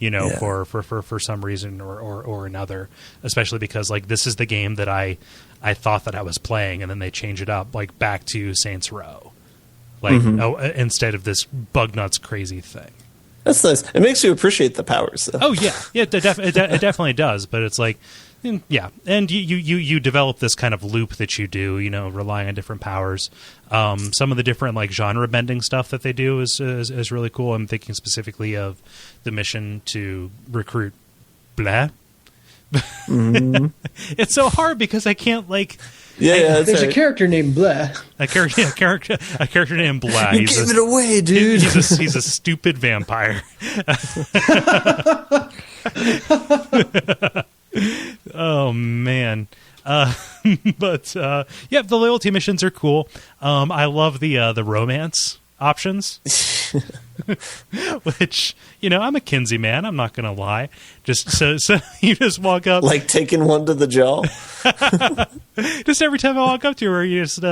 Speaker 1: For some reason or another, especially because like this is the game that I thought that I was playing, and then they change it up like back to Saints Row, like instead of this bug nuts crazy thing.
Speaker 4: That's nice. It makes you appreciate the powers, though.
Speaker 1: Oh yeah, it definitely does. But it's like, yeah, and you develop this kind of loop that you do, relying on different powers. Some of the different like genre bending stuff that they do is really cool. I'm thinking specifically of the mission to recruit blah. It's so hard because I can't like.
Speaker 2: Yeah, there's a character named Blah.
Speaker 1: A character named Blah.
Speaker 4: You gave it away, dude.
Speaker 1: He's a stupid vampire. Oh man. But yeah, the loyalty missions are cool. I love the romance options. Which, I'm a Kinsey man, I'm not gonna lie. Just so you just walk up,
Speaker 4: like taking one to the jaw.
Speaker 1: Just every time I walk up to her, you just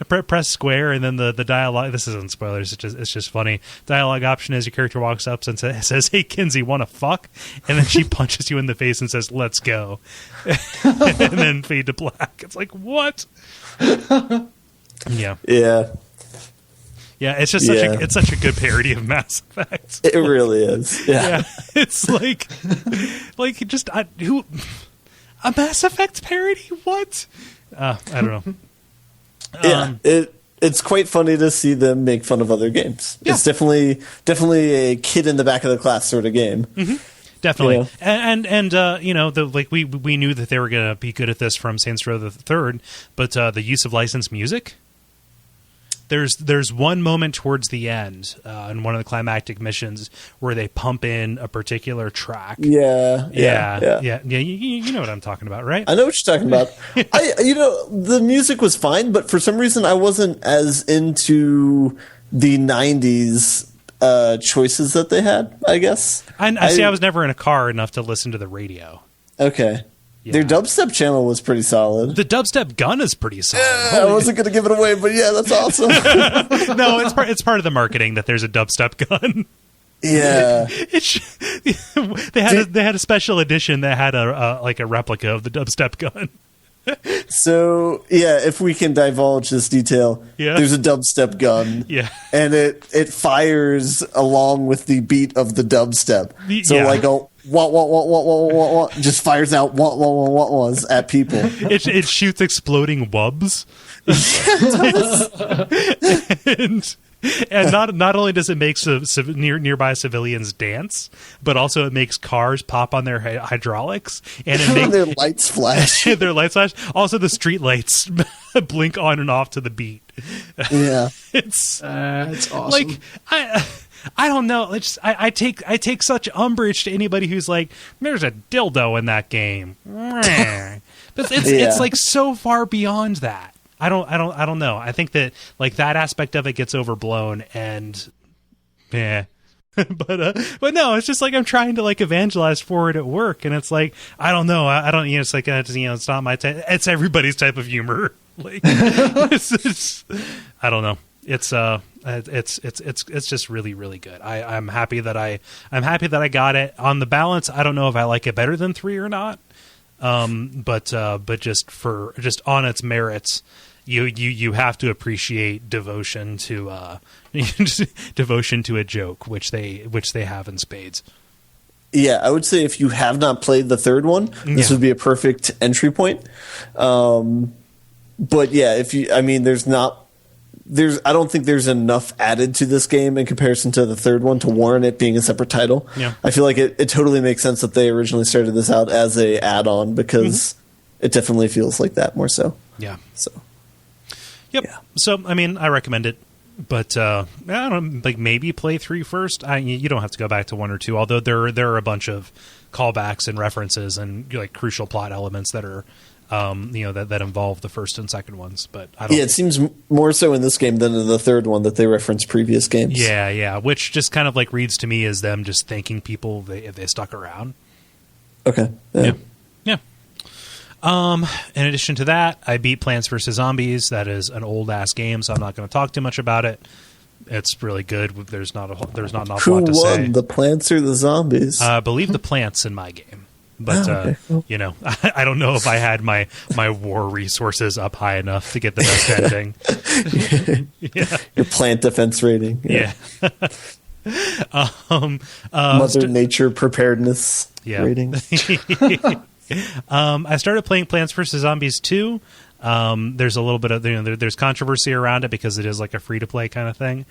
Speaker 1: press square, and then the dialogue. This isn't spoilers. It's just funny. Dialogue option is your character walks up and says, "Hey Kinsey, want to fuck?" And then she punches you in the face and says, "Let's go," and then fade to black. It's like what? Yeah. Yeah, it's just such a good parody of Mass Effect.
Speaker 4: It really is. Yeah.
Speaker 1: It's like just a Mass Effect parody? What? I don't know.
Speaker 4: It's quite funny to see them make fun of other games.
Speaker 1: Yeah.
Speaker 4: It's definitely a kid in the back of the class sort of game.
Speaker 1: Mm-hmm. Definitely, and we knew that they were going to be good at this from Saints Row the Third, but the use of licensed music. There's one moment towards the end in one of the climactic missions where they pump in a particular track.
Speaker 4: Yeah.
Speaker 1: You know what I'm talking about, right?
Speaker 4: I know what you're talking about. The music was fine, but for some reason I wasn't as into the '90s choices that they had. I guess. I
Speaker 1: was never in a car enough to listen to the radio.
Speaker 4: Okay. Yeah. Their dubstep channel was pretty solid.
Speaker 1: The dubstep gun is pretty solid.
Speaker 4: I wasn't going to give it away, but yeah, that's awesome.
Speaker 1: No, it's part of the marketing that there's a dubstep gun.
Speaker 4: Yeah,
Speaker 1: they had a special edition that had a replica of the dubstep gun.
Speaker 4: So yeah, if we can divulge this detail, there's a dubstep gun, and it fires along with the beat of the dubstep. So like a what, just fires out what at people.
Speaker 1: It shoots exploding wubs. and not only does it make nearby civilians dance, but also it makes cars pop on their hydraulics, and it makes
Speaker 4: their lights flash.
Speaker 1: Their lights flash. Also, the street lights blink on and off to the beat.
Speaker 4: Yeah,
Speaker 2: it's awesome.
Speaker 1: Like I don't know. I take such umbrage to anybody who's like, "There's a dildo in that game." But it's like so far beyond that. I don't know. I think that like that aspect of it gets overblown, and but no, it's just like I'm trying to like evangelize for it at work, and it's like I don't know. I don't. It's like it's not my type. It's everybody's type of humor. Like it's I don't know. It's just really, really good. I'm happy that I got it. On the balance, I don't know if I like it better than 3 or not. But just on its merits, you have to appreciate devotion to devotion to a joke, which they have in spades.
Speaker 4: Yeah, I would say if you have not played the third one, this would be a perfect entry point. But yeah, I don't think there's enough added to this game in comparison to the third one to warrant it being a separate title.
Speaker 1: Yeah.
Speaker 4: I feel like it totally makes sense that they originally started this out as a add-on because it definitely feels like that more so.
Speaker 1: Yeah.
Speaker 4: So.
Speaker 1: Yep.
Speaker 4: Yeah.
Speaker 1: So, I mean, I recommend it. But I don't know, like maybe play 3 first. You don't have to go back to 1 or 2, although there are a bunch of callbacks and references and like crucial plot elements that are that involve the first and second ones. But I don't.
Speaker 4: Yeah, it seems more so in this game than in the third one that they reference previous games.
Speaker 1: Yeah, which just kind of like reads to me as them just thanking people if they stuck around.
Speaker 4: Okay.
Speaker 1: Yeah. In addition to that, I beat Plants vs. Zombies. That is an old ass game, so I'm not going to talk too much about it. It's really good. There's not an awful lot to say.
Speaker 4: Who won, the plants or the zombies?
Speaker 1: I believe the plants in my game, but
Speaker 4: okay, cool.
Speaker 1: I don't know if I had my war resources up high enough to get the best ending. Yeah.
Speaker 4: Your plant defense rating.
Speaker 1: Yeah.
Speaker 4: Mother Nature preparedness rating.
Speaker 1: I started playing Plants vs. Zombies 2. There's a little bit of there's controversy around it because it is like a free-to-play kind of thing.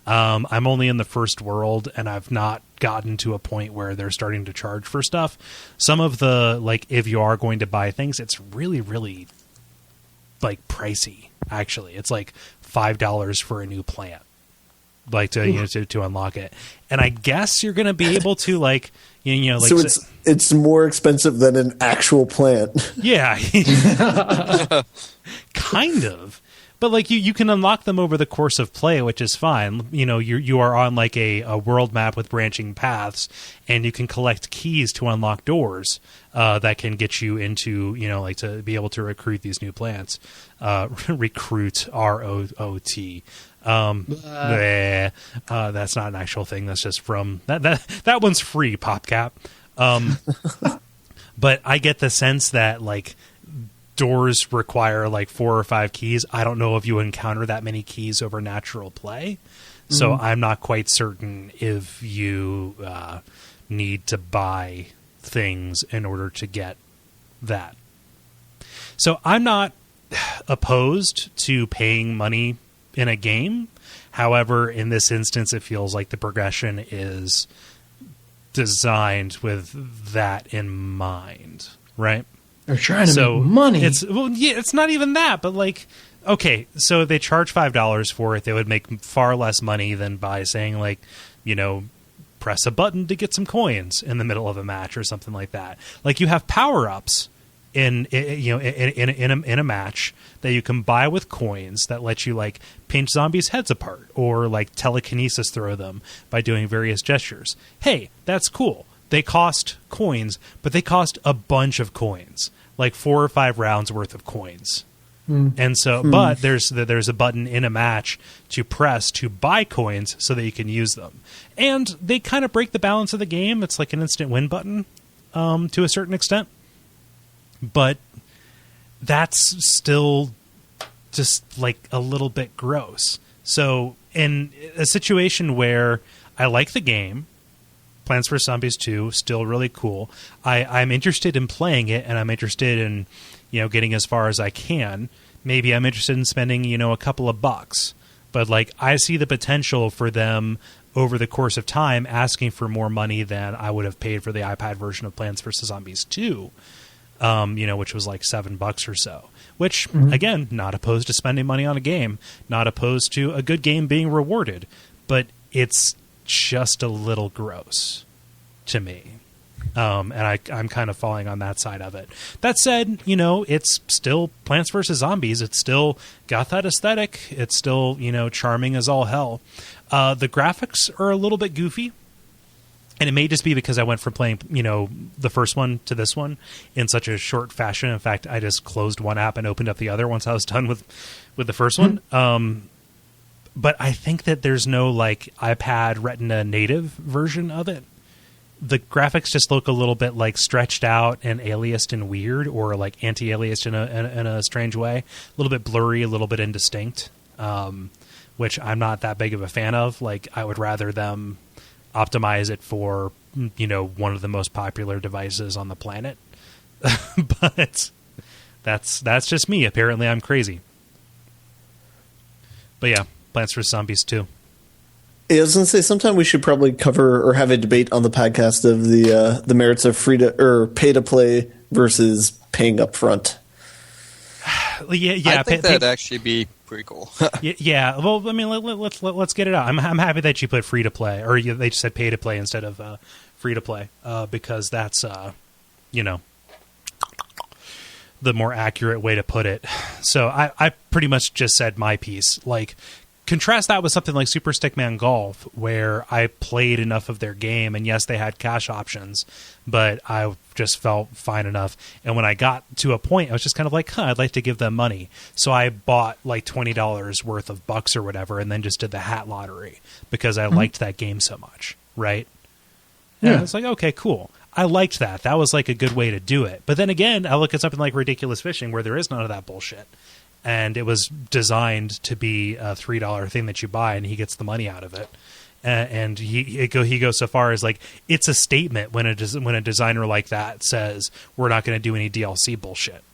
Speaker 1: I'm only in the first world, and I've not gotten to a point where they're starting to charge for stuff. Some of the, like, if you are going to buy things, it's really, really, like, pricey, actually. It's like $5 for a new plant, like, to unlock it. And I guess you're going to be able to, like...
Speaker 4: so it's more expensive than an actual plant.
Speaker 1: Yeah. Kind of. But like you can unlock them over the course of play, which is fine. You are on like a world map with branching paths, and you can collect keys to unlock doors that can get you into, like to be able to recruit these new plants. Recruit, ROOT. That's not an actual thing. That's just from that one's free, PopCap. But I get the sense that like doors require like 4 or 5 keys. I don't know if you encounter that many keys over natural play, so I'm not quite certain if you need to buy things in order to get that. So I'm not opposed to paying money in a game. However, in this instance, it feels like the progression is designed with that in mind, right?
Speaker 2: They're trying to make money.
Speaker 1: It's not even that, but like, okay, so they charge $5 for it. They would make far less money than by saying like, press a button to get some coins in the middle of a match or something like that. Like you have power-ups in a match that you can buy with coins that let you like pinch zombies' heads apart or like telekinesis throw them by doing various gestures. Hey, that's cool. They cost coins, but they cost a bunch of coins, like 4 or 5 rounds worth of coins. And so, but there's a button in a match to press to buy coins so that you can use them. And they kind of break the balance of the game. It's like an instant win button to a certain extent. But that's still just like a little bit gross. So in a situation where I like the game, Plants vs. Zombies 2, still really cool. I'm interested in playing it, and I'm interested in, getting as far as I can. Maybe I'm interested in spending, a couple of bucks. But like I see the potential for them over the course of time asking for more money than I would have paid for the iPad version of Plants vs. Zombies 2. Which was like $7 or so, which again, not opposed to spending money on a game, not opposed to a good game being rewarded, but it's just a little gross to me. And I'm kind of falling on that side of it. That said, it's still Plants vs. Zombies. It's still got that aesthetic. It's still, charming as all hell. The graphics are a little bit goofy. And it may just be because I went from playing, the first one to this one in such a short fashion. In fact, I just closed one app and opened up the other once I was done with the first one. But I think that there's no like iPad Retina native version of it. The graphics just look a little bit like stretched out and aliased and weird, or like anti-aliased in a strange way. A little bit blurry, a little bit indistinct, which I'm not that big of a fan of. Like I would rather them optimize it for, one of the most popular devices on the planet. But that's just me. Apparently I'm crazy. But yeah, Plants vs. Zombies 2.
Speaker 4: Yeah, I was going to say, sometime we should probably cover or have a debate on the podcast of the merits of free to or pay to play versus paying up front.
Speaker 1: yeah.
Speaker 3: I think that'd actually be pretty cool.
Speaker 1: Yeah. Well, I mean, let's get it out. I'm happy that you put free to play, or they just said pay to play instead of free to play, because that's the more accurate way to put it. So I pretty much just said my piece. Like, contrast that with something like Super Stickman Golf, where I played enough of their game, and yes, they had cash options, but I just felt fine enough. And when I got to a point, I was just kind of like, I'd like to give them money. So I bought like $20 worth of bucks or whatever, and then just did the hat lottery because I liked that game so much, right? And it's like, okay, cool. I liked that. That was like a good way to do it. But then again, I look at something like Ridiculous Fishing, where there is none of that bullshit. And it was designed to be a $3 thing that you buy, and he gets the money out of it. And he goes so far as like, it's a statement when a designer like that says we're not going to do any DLC bullshit,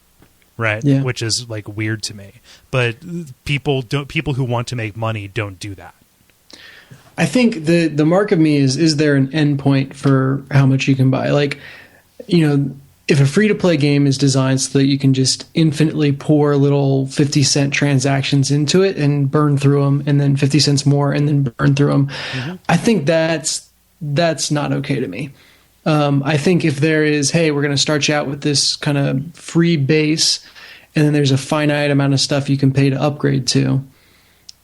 Speaker 1: right?
Speaker 2: Yeah.
Speaker 1: Which is like weird to me. But people who want to make money don't do that.
Speaker 2: I think the mark of me is there an endpoint for how much you can buy? Like, if a free-to-play game is designed so that you can just infinitely pour little 50-cent transactions into it and burn through them, and then 50 cents more and then burn through them, I think that's not okay to me. I think if there is, hey, we're going to start you out with this kind of free base, and then there's a finite amount of stuff you can pay to upgrade to,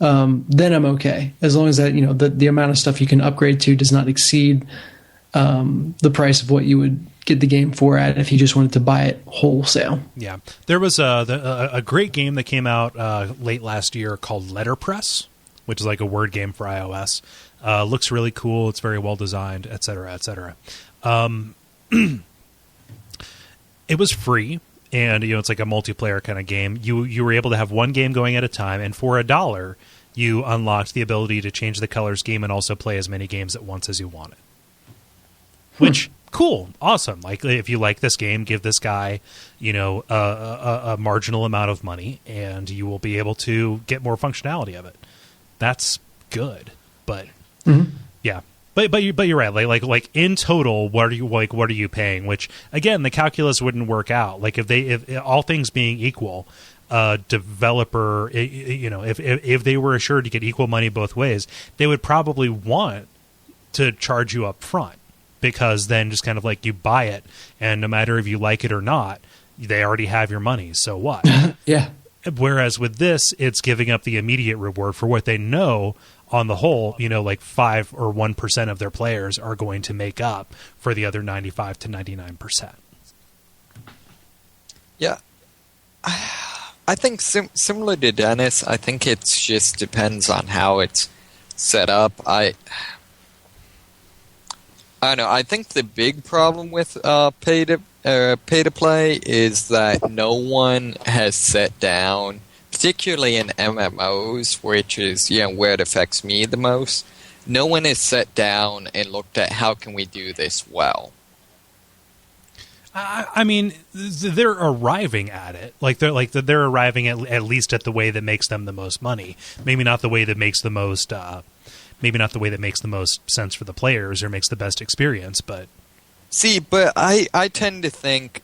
Speaker 2: then I'm okay. As long as that, the amount of stuff you can upgrade to does not exceed the price of what you would get the game for at if you just wanted to buy it wholesale.
Speaker 1: Yeah. There was a great game that came out late last year called Letterpress, which is like a word game for iOS. Looks really cool. It's very well designed, et cetera, et cetera. It was free, and it's like a multiplayer kind of game. You were able to have one game going at a time, and for $1, you unlocked the ability to change the color scheme and also play as many games at once as you wanted. Which, cool, awesome. Like, if you like this game, give this guy, a marginal amount of money, and you will be able to get more functionality of it. That's good, but yeah. But you're right. Like in total, what are you paying? Which, again, the calculus wouldn't work out. Like, if all things being equal, a developer, if they were assured to get equal money both ways, they would probably want to charge you up front. Because then just kind of like you buy it, and no matter if you like it or not, they already have your money. So what?
Speaker 2: Yeah.
Speaker 1: Whereas with this, it's giving up the immediate reward for what they know on the whole, like 5 or 1% of their players are going to make up for the other 95 to 99%.
Speaker 3: Yeah. I think similar to Dennis, I think it just depends on how it's set up. I don't know. I think the big problem with pay to play is that no one has set down, particularly in MMOs, which is where it affects me the most. No one has sat down and looked at how can we do this well.
Speaker 1: I mean, they're arriving at it. They're arriving at least at the way that makes them the most money. Maybe not the way that makes the most. Maybe not the way that makes the most sense for the players or makes the best experience, but...
Speaker 3: See, but I tend to think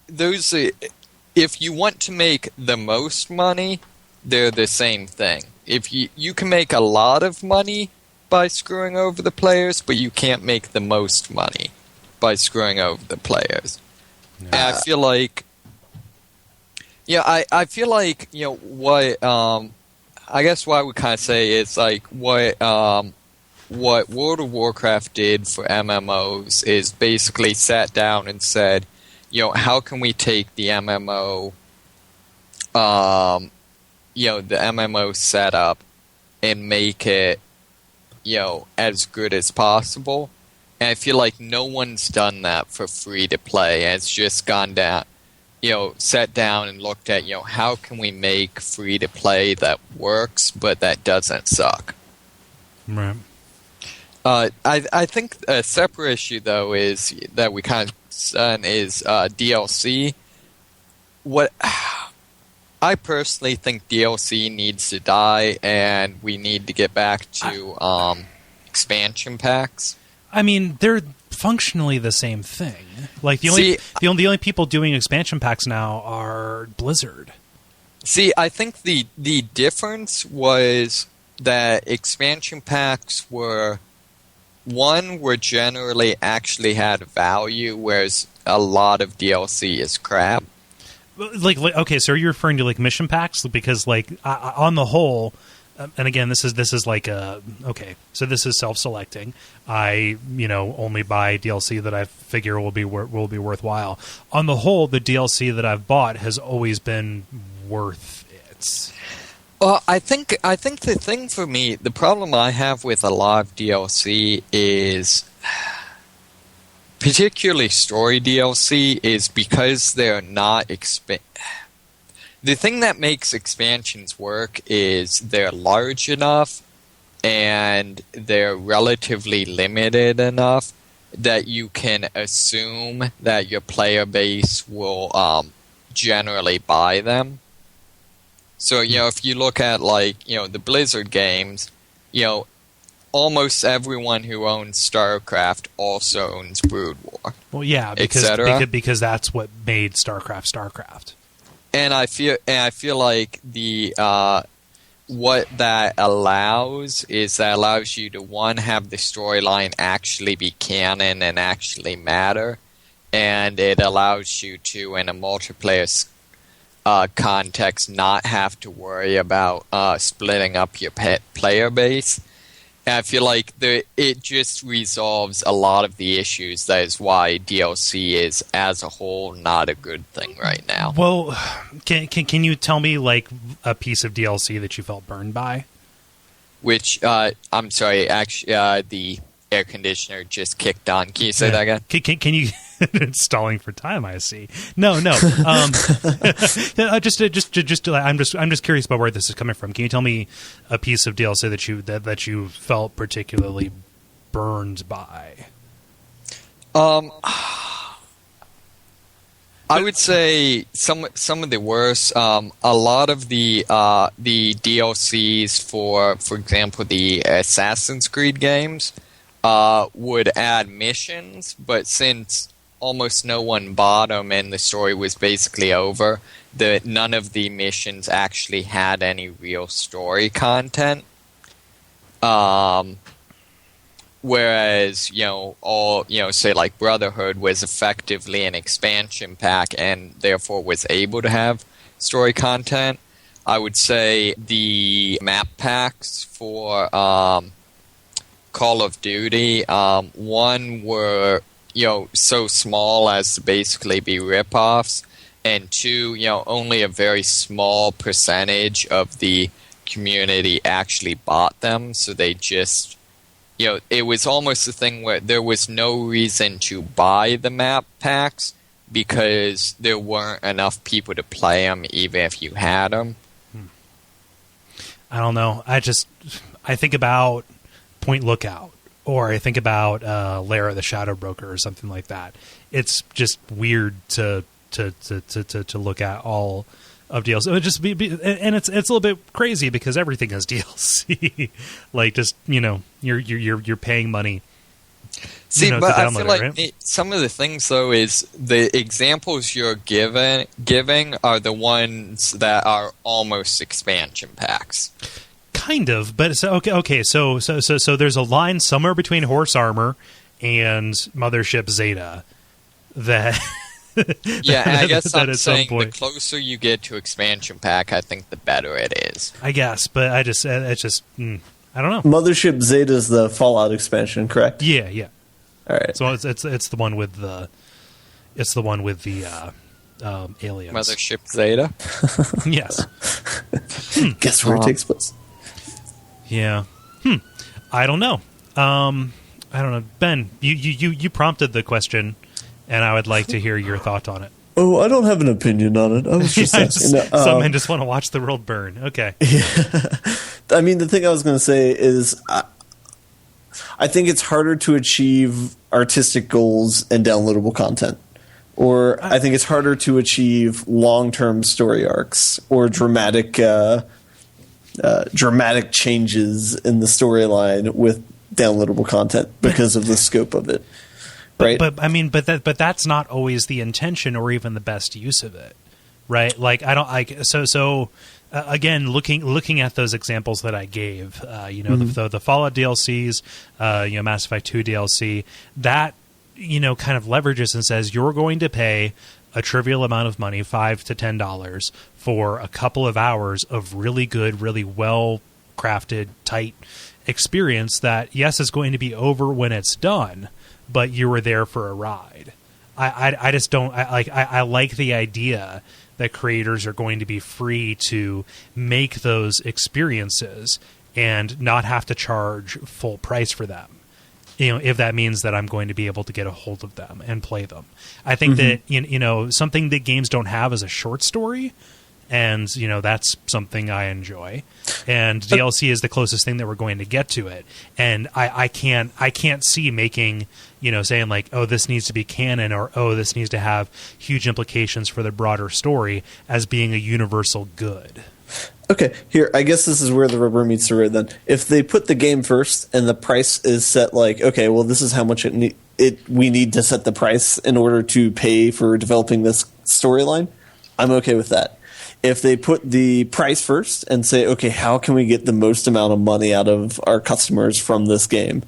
Speaker 3: those... if you want to make the most money, they're the same thing. If you can make a lot of money by screwing over the players, but you can't make the most money by screwing over the players. And I feel like... I feel like, what... I guess what I would kind of say is like what World of Warcraft did for MMOs is basically sat down and said, how can we take the MMO, the MMO setup and make it, as good as possible. And I feel like no one's done that for free to play. And it's just gone down. Sat down and looked at, how can we make free-to-play that works, but that doesn't suck.
Speaker 1: Right.
Speaker 3: I think a separate issue, though, is that we kind of is DLC. What I personally think DLC needs to die, and we need to get back to expansion packs.
Speaker 1: I mean, they're functionally the same thing. Like the only people doing expansion packs now are Blizzard.
Speaker 3: See, I think the difference was that expansion packs were generally actually had value, whereas a lot of DLC is crap.
Speaker 1: Like okay, so are you referring to like mission packs? Because like on the whole, and again, this is like okay, so this is self-selecting. I only buy DLC that I figure will be worthwhile. On the whole, the DLC that I've bought has always been worth it.
Speaker 3: Well, I think the thing for me, the problem I have with a lot of DLC is, particularly story DLC, is because they're not the thing that makes expansions work is they're large enough and they're relatively limited enough that you can assume that your player base will generally buy them. So, if you look at, like, the Blizzard games, almost everyone who owns StarCraft also owns Brood War.
Speaker 1: Well, yeah, because that's what made StarCraft.
Speaker 3: And I feel like the what that allows is that allows you to, one, have the storyline actually be canon and actually matter, and it allows you to, in a multiplayer context, not have to worry about splitting up your player base. And I feel like it just resolves a lot of the issues. That is why DLC is, as a whole, not a good thing right now.
Speaker 1: Well, can you tell me like a piece of DLC that you felt burned by?
Speaker 3: Which I'm sorry, actually, the air conditioner just kicked on. Can you say that again?
Speaker 1: Can you? Stalling for time, I see. No. I'm just curious about where this is coming from. Can you tell me a piece of DLC that you felt particularly burned by?
Speaker 3: I would say some of the worst. A lot of the DLCs for example, the Assassin's Creed games would add missions, but since almost no one bought them and the story was basically over, none of the missions actually had any real story content. Whereas, say like Brotherhood was effectively an expansion pack and therefore was able to have story content. I would say the map packs for Call of Duty, one were so small as to basically be ripoffs, and two, only a very small percentage of the community actually bought them, so they just, it was almost a thing where there was no reason to buy the map packs because there weren't enough people to play them even if you had them.
Speaker 1: I don't know. I think about Point Lookout, or I think about Lara the Shadow Broker or something like that. It's just weird to look at all of DLC. It would just be and it's a little bit crazy because everything has DLC. Like, just you're paying money.
Speaker 3: See, but I feel like
Speaker 1: right?
Speaker 3: Some of the things though is the examples you're giving are the ones that are almost expansion packs.
Speaker 1: Kind of, but okay. So there's a line somewhere between Horse Armor and Mothership Zeta that.
Speaker 3: Yeah, and I guess I'm saying the closer you get to expansion pack, I think the better it is.
Speaker 1: I guess, but I don't know.
Speaker 4: Mothership Zeta is the Fallout expansion, correct?
Speaker 1: Yeah.
Speaker 4: All right.
Speaker 1: So it's the one with the aliens.
Speaker 3: Mothership Zeta.
Speaker 1: Yes.
Speaker 4: Guess where it takes place.
Speaker 1: Yeah. I don't know. Ben, you prompted the question, and I would like to hear your thought on it.
Speaker 4: Oh, I don't have an opinion on it. I was just asking.
Speaker 1: Some men just want to watch the world burn. Okay.
Speaker 4: Yeah. I mean, the thing I was going to say is I think it's harder to achieve artistic goals and downloadable content. Or I think it's harder to achieve long-term story arcs or dramatic changes in the storyline with downloadable content because of the scope of it. Right.
Speaker 1: But I mean, but that's not always the intention or even the best use of it, right? Like again, looking at those examples that I gave, the Fallout DLCs, Mass Effect 2 DLC, that kind of leverages and says you're going to pay a trivial amount of money, $5 to $10, for a couple of hours of really good, really well crafted, tight experience that, yes, is going to be over when it's done, but you were there for a ride. I just don't I like the idea that creators are going to be free to make those experiences and not have to charge full price for them. If that means that I'm going to be able to get a hold of them and play them. I think that something that games don't have is a short story. And, that's something I enjoy. And DLC is the closest thing that we're going to get to it. And I can't see making, saying like, oh, this needs to be canon, or, oh, this needs to have huge implications for the broader story as being a universal good.
Speaker 4: Okay, here, I guess this is where the rubber meets the road then. If they put the game first and the price is set like, okay, well, this is how much we need to set the price in order to pay for developing this storyline, I'm okay with that. If they put the price first and say, okay, how can we get the most amount of money out of our customers from this game,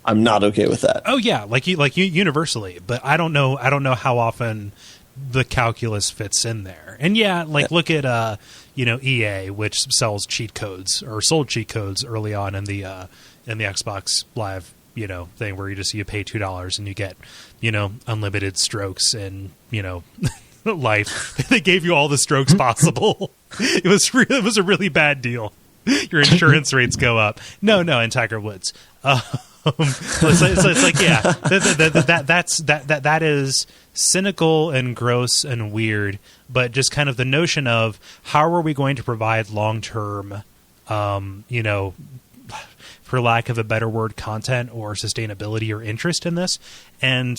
Speaker 4: I'm not okay with that.
Speaker 1: Oh yeah, like universally, but I don't know how often the calculus fits in there. And look at EA, which sells cheat codes or sold cheat codes early on in the Xbox Live thing, where you pay $2 and you get unlimited strokes and life. They gave you all the strokes possible. It was a really bad deal. Your insurance rates go up. No, in Tiger Woods. It's like, yeah, that is cynical and gross and weird. But just kind of the notion of how are we going to provide long-term, for lack of a better word, content or sustainability or interest in this. And,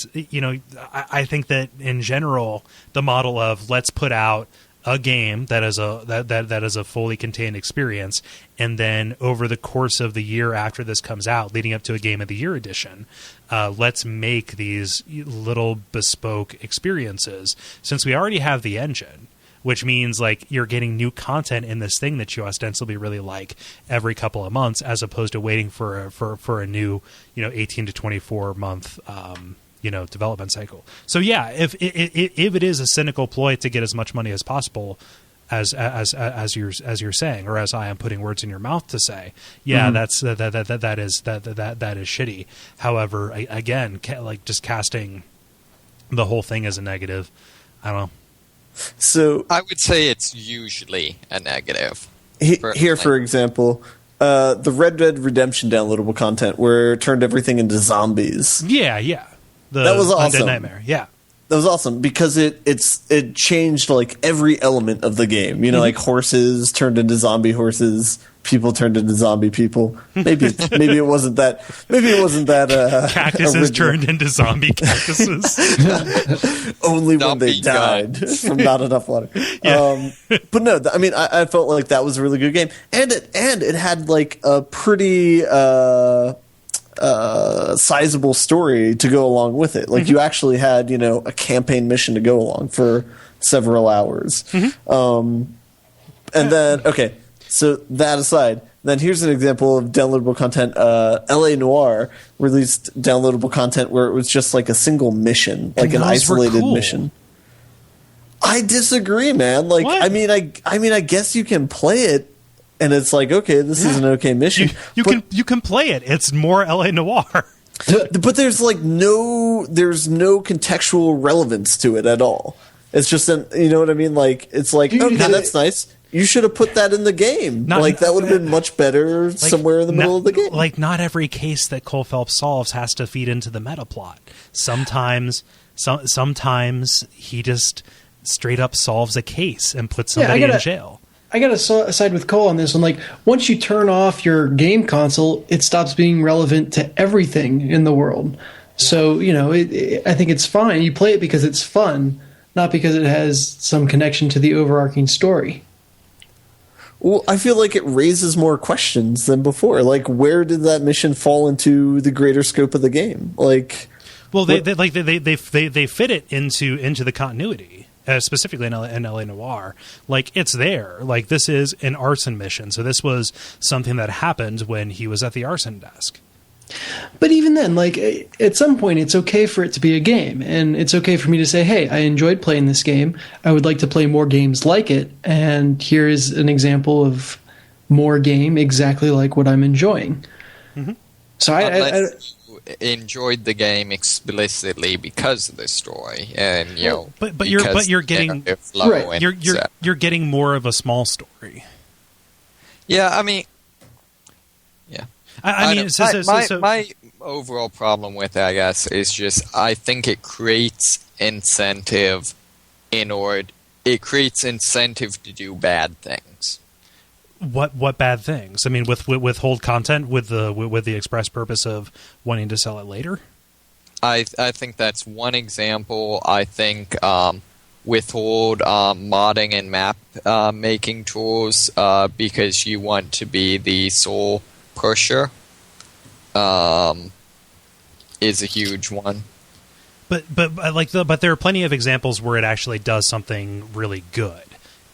Speaker 1: I think that in general, the model of let's put out a game that is a fully contained experience, and then over the course of the year after this comes out, leading up to a Game of the Year edition, let's make these little bespoke experiences, since we already have the engine. Which means like you're getting new content in this thing that you ostensibly really like every couple of months, as opposed to waiting for a new 18 to 24 month development cycle. So yeah, if it is a cynical ploy to get as much money as possible, as you're saying, or as I am putting words in your mouth to say, yeah, that is shitty. However, again, like just casting the whole thing as a negative, I don't know.
Speaker 4: So
Speaker 3: I would say it's usually a negative.
Speaker 4: Here, for example, the Red Dead Redemption downloadable content where it turned everything into zombies.
Speaker 1: Yeah.
Speaker 4: That was awesome.
Speaker 1: Undead Nightmare, yeah.
Speaker 4: That was awesome because it changed like every element of the game. Like horses turned into zombie horses, people turned into zombie people. Maybe it wasn't that.
Speaker 1: Cactuses
Speaker 4: original.
Speaker 1: turned into zombie cactuses.
Speaker 4: Only when they died from not enough water. Yeah. But no, I mean, I felt like that was a really good game, and it had like a pretty sizable story to go along with it. Like you actually had a campaign mission to go along for several hours. And then okay, so that aside, then here's an example of downloadable content. LA Noire released downloadable content where it was just like a single mission, like an isolated mission. I disagree, man. Like, what? I mean, I guess you can play it, and it's like, okay, this is an okay mission.
Speaker 1: You can play it. It's more LA Noire.
Speaker 4: But there's like no contextual relevance to it at all. It's just you know what I mean? Like, it's like, okay, that's nice. You should have put that in the game. That would have been much better somewhere in the middle of the game.
Speaker 1: Like, not every case that Cole Phelps solves has to feed into the meta plot. Sometimes he just straight up solves a case and puts somebody in jail.
Speaker 2: I got to side with Cole on this one. Like, once you turn off your game console, it stops being relevant to everything in the world. So, I think it's fine. You play it because it's fun, not because it has some connection to the overarching story.
Speaker 4: Well, I feel like it raises more questions than before. Like, where did that mission fall into the greater scope of the game? Like,
Speaker 1: well, they fit it into the continuity, specifically in LA Noire. Like, it's there. Like, this is an arson mission, so this was something that happened when he was at the arson desk.
Speaker 2: But even then, like, at some point, it's okay for it to be a game, and it's okay for me to say, hey, I enjoyed playing this game. I would like to play more games like it, and here is an example of more game exactly like what I'm enjoying.
Speaker 1: Mm-hmm.
Speaker 2: So I
Speaker 3: enjoyed the game explicitly because of the story, and
Speaker 1: but you're getting
Speaker 2: right.
Speaker 1: You're getting more of a small story.
Speaker 3: Yeah, I mean.
Speaker 1: I mean,
Speaker 3: my overall problem with it, I guess, is just I think it creates incentive to do bad things.
Speaker 1: What bad things? I mean, withhold content with the express purpose of wanting to sell it later.
Speaker 3: I think that's one example. I think withhold modding and map making tools because you want to be the sole pusher is a huge one.
Speaker 1: But there are plenty of examples where it actually does something really good,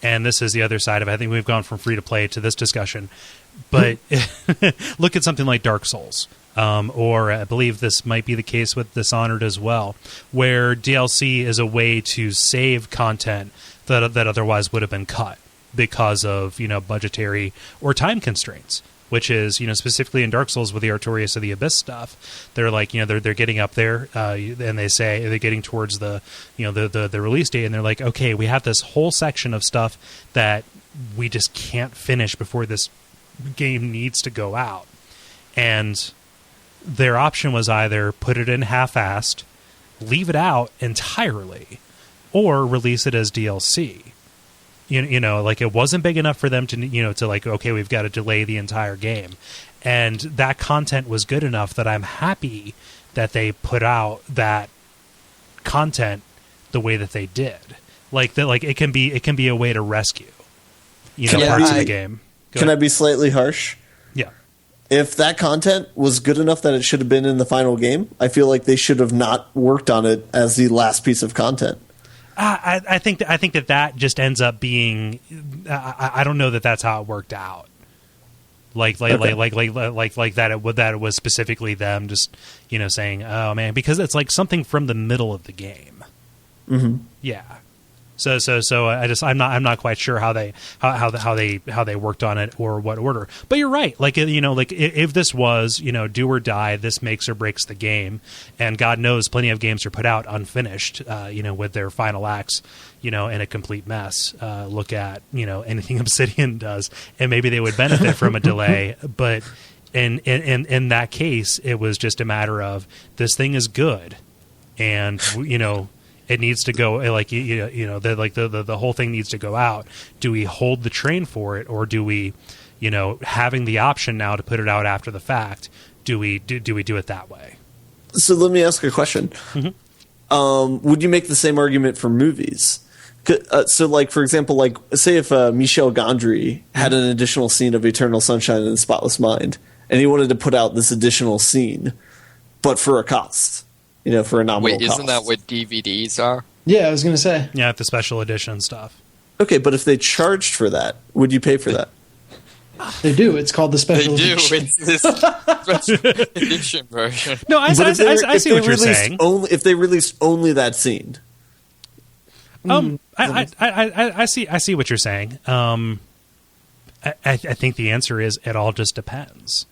Speaker 1: and this is the other side of it. I think we've gone from free to play to this discussion, but look at something like Dark Souls, or I believe this might be the case with Dishonored as well, where DLC is a way to save content that otherwise would have been cut because of budgetary or time constraints. Which is, specifically in Dark Souls with the Artorias of the Abyss stuff, they're like, they're getting up there, and they say they're getting towards the release date, and they're like, okay, we have this whole section of stuff that we just can't finish before this game needs to go out, and their option was either put it in half-assed, leave it out entirely, or release it as DLC. Like it wasn't big enough for them to like, okay, we've got to delay the entire game. And that content was good enough that I'm happy that they put out that content the way that they did. Like that, like it can be a way to rescue, parts of the game.
Speaker 4: Can I be slightly harsh?
Speaker 1: Yeah.
Speaker 4: If that content was good enough that it should have been in the final game, I feel like they should have not worked on it as the last piece of content.
Speaker 1: I think that just ends up being. I don't know that that's how it worked out. Like that it was specifically them just saying, oh man, because it's like something from the middle of the game.
Speaker 4: Mm-hmm.
Speaker 1: Yeah. So I'm not quite sure how they worked on it or what order. But you're right. Like if this was do or die, this makes or breaks the game. And God knows, plenty of games are put out unfinished. With their final acts, in a complete mess. Look at anything Obsidian does, and maybe they would benefit from a delay. But in that case, it was just a matter of this thing is good, and it needs to go, like the whole thing needs to go out. Do we hold the train for it, or do we, having the option now to put it out after the fact? Do we do it that way?
Speaker 4: So let me ask a question.
Speaker 1: Mm-hmm.
Speaker 4: Would you make the same argument for movies? So, like for example, like say if Michel Gondry had an additional scene of Eternal Sunshine of the Spotless Mind, and he wanted to put out this additional scene, but for a cost. For a nominal cost.
Speaker 3: Isn't that what DVDs are?
Speaker 2: Yeah, I was going to say.
Speaker 1: Yeah, the special edition stuff.
Speaker 4: Okay, but if they charged for that, would you pay for that?
Speaker 2: They do. It's called the special edition.
Speaker 3: It's this special edition version.
Speaker 1: No, I see what you're saying.
Speaker 4: If they released only that scene.
Speaker 1: I see what you're saying. I think the answer is it all just depends.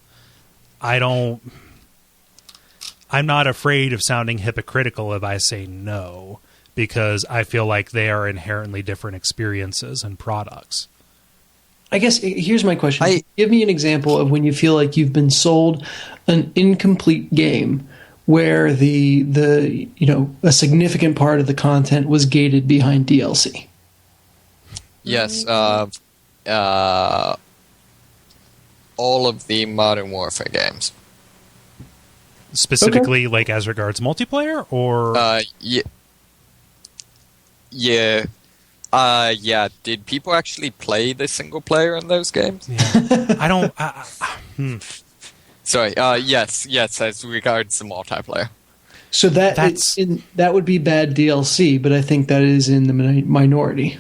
Speaker 1: I'm not afraid of sounding hypocritical if I say no, because I feel like they are inherently different experiences and products.
Speaker 2: I guess here's my question. Give me an example of when you feel like you've been sold an incomplete game where the a significant part of the content was gated behind DLC.
Speaker 3: Yes, all of the Modern Warfare games.
Speaker 1: Specifically, like as regards multiplayer, or
Speaker 3: yeah. Yeah. Did people actually play the single player in those games?
Speaker 1: Yeah. I don't.
Speaker 3: Sorry. Yes. As regards the multiplayer.
Speaker 2: So that would be bad DLC, but I think that is in the minority.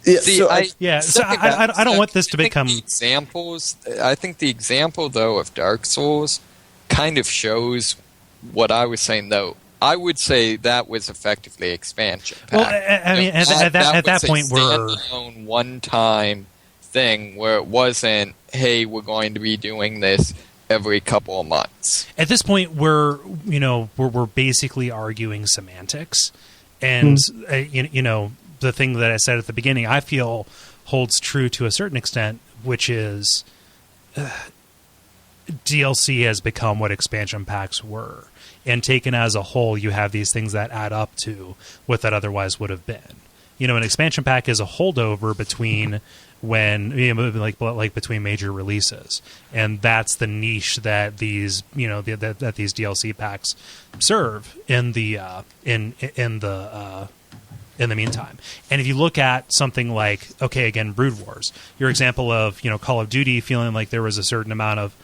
Speaker 4: Yeah,
Speaker 3: See,
Speaker 4: so
Speaker 1: I don't want this to become
Speaker 3: examples. I think the example though of Dark Souls kind of shows what I was saying though. I would say that was effectively expansion pack.
Speaker 1: Well, I mean, at that point, we're
Speaker 3: standalone one-time thing where it wasn't, hey, we're going to be doing this every couple of months.
Speaker 1: At this point, we're basically arguing semantics, and the thing that I said at the beginning, I feel holds true to a certain extent, which is DLC has become what expansion packs were. And taken as a whole, you have these things that add up to what that otherwise would have been. An expansion pack is a holdover between like between major releases, and that's the niche that these that these DLC packs serve in the meantime. And if you look at something like, Brood Wars, your example of Call of Duty feeling like there was a certain amount of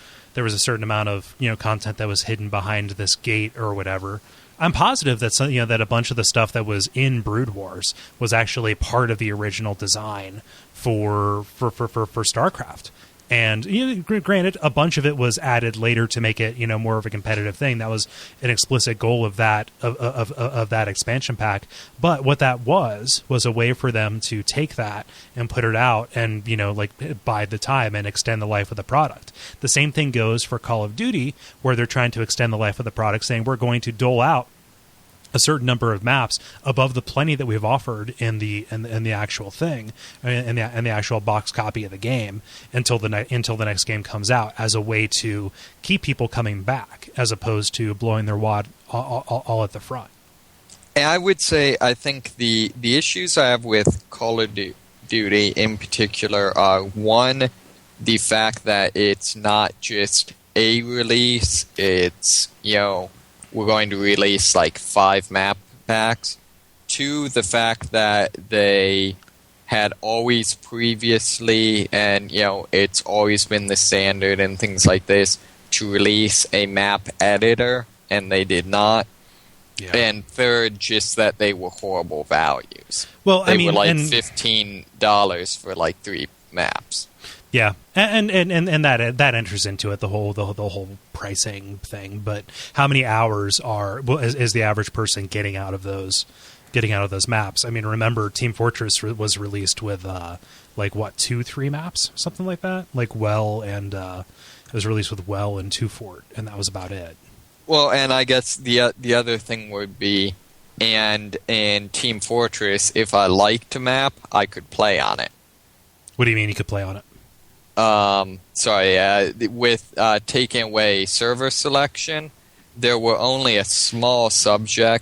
Speaker 1: content that was hidden behind this gate or whatever. I'm positive that that a bunch of the stuff that was in Brood Wars was actually part of the original design for StarCraft. And granted, a bunch of it was added later to make it more of a competitive thing. That was an explicit goal of that of that expansion pack. But what that was a way for them to take that and put it out and bide the time and extend the life of the product. The same thing goes for Call of Duty, where they're trying to extend the life of the product, saying we're going to dole out a certain number of maps above the plenty that we've offered in the actual thing, in the actual box copy of the game until the next game comes out, as a way to keep people coming back, as opposed to blowing their wad all at the front.
Speaker 3: And I would say, I think the issues I have with Call of Duty in particular are, one, the fact that it's not just a release, it's we're going to release like 5 map packs. 2, the fact that they had always previously, and it's always been the standard and things like this, to release a map editor, and they did not. Yeah. And 3rd, just that they were horrible values.
Speaker 1: Well,
Speaker 3: they were like $15 for like 3 maps.
Speaker 1: Yeah, and that enters into it, the whole pricing thing. But how many hours is the average person getting out of those maps? I mean, remember, Team Fortress was released with 2-3 maps, something like that. Like it was released with Well and 2 Fort, and that was about it.
Speaker 3: Well, and I guess the other thing would be, and in Team Fortress, if I liked a map, I could play on it.
Speaker 1: What do you mean you could play on it?
Speaker 3: With taking away server selection, there were only a small subset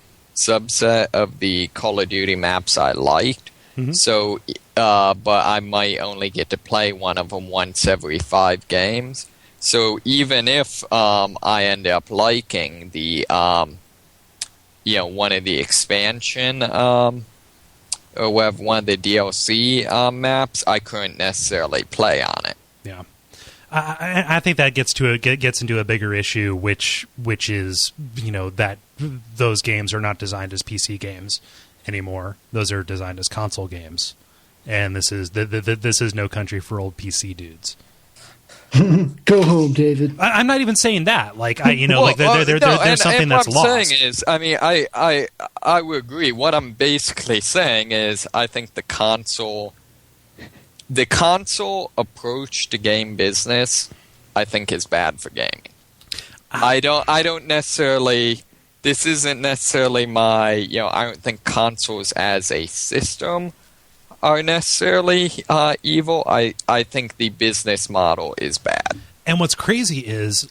Speaker 3: of the Call of Duty maps I liked. Mm-hmm. So, but I might only get to play one of them once every 5 games. So even if I end up liking the one of the expansion or whatever, one of the DLC maps, I couldn't necessarily play on it.
Speaker 1: Yeah, I think that gets into a bigger issue, which is that those games are not designed as PC games anymore. Those are designed as console games, and this is No Country for Old PC dudes.
Speaker 2: Go home, David.
Speaker 1: I'm not even saying that. There's something that's lost.
Speaker 3: What I'm saying is, I mean, I would agree. What I'm basically saying is, I think the console approach to game business, I think, is bad for gaming. I don't necessarily. This isn't necessarily my. I don't think consoles as a system are necessarily evil. I think the business model is bad.
Speaker 1: And what's crazy is,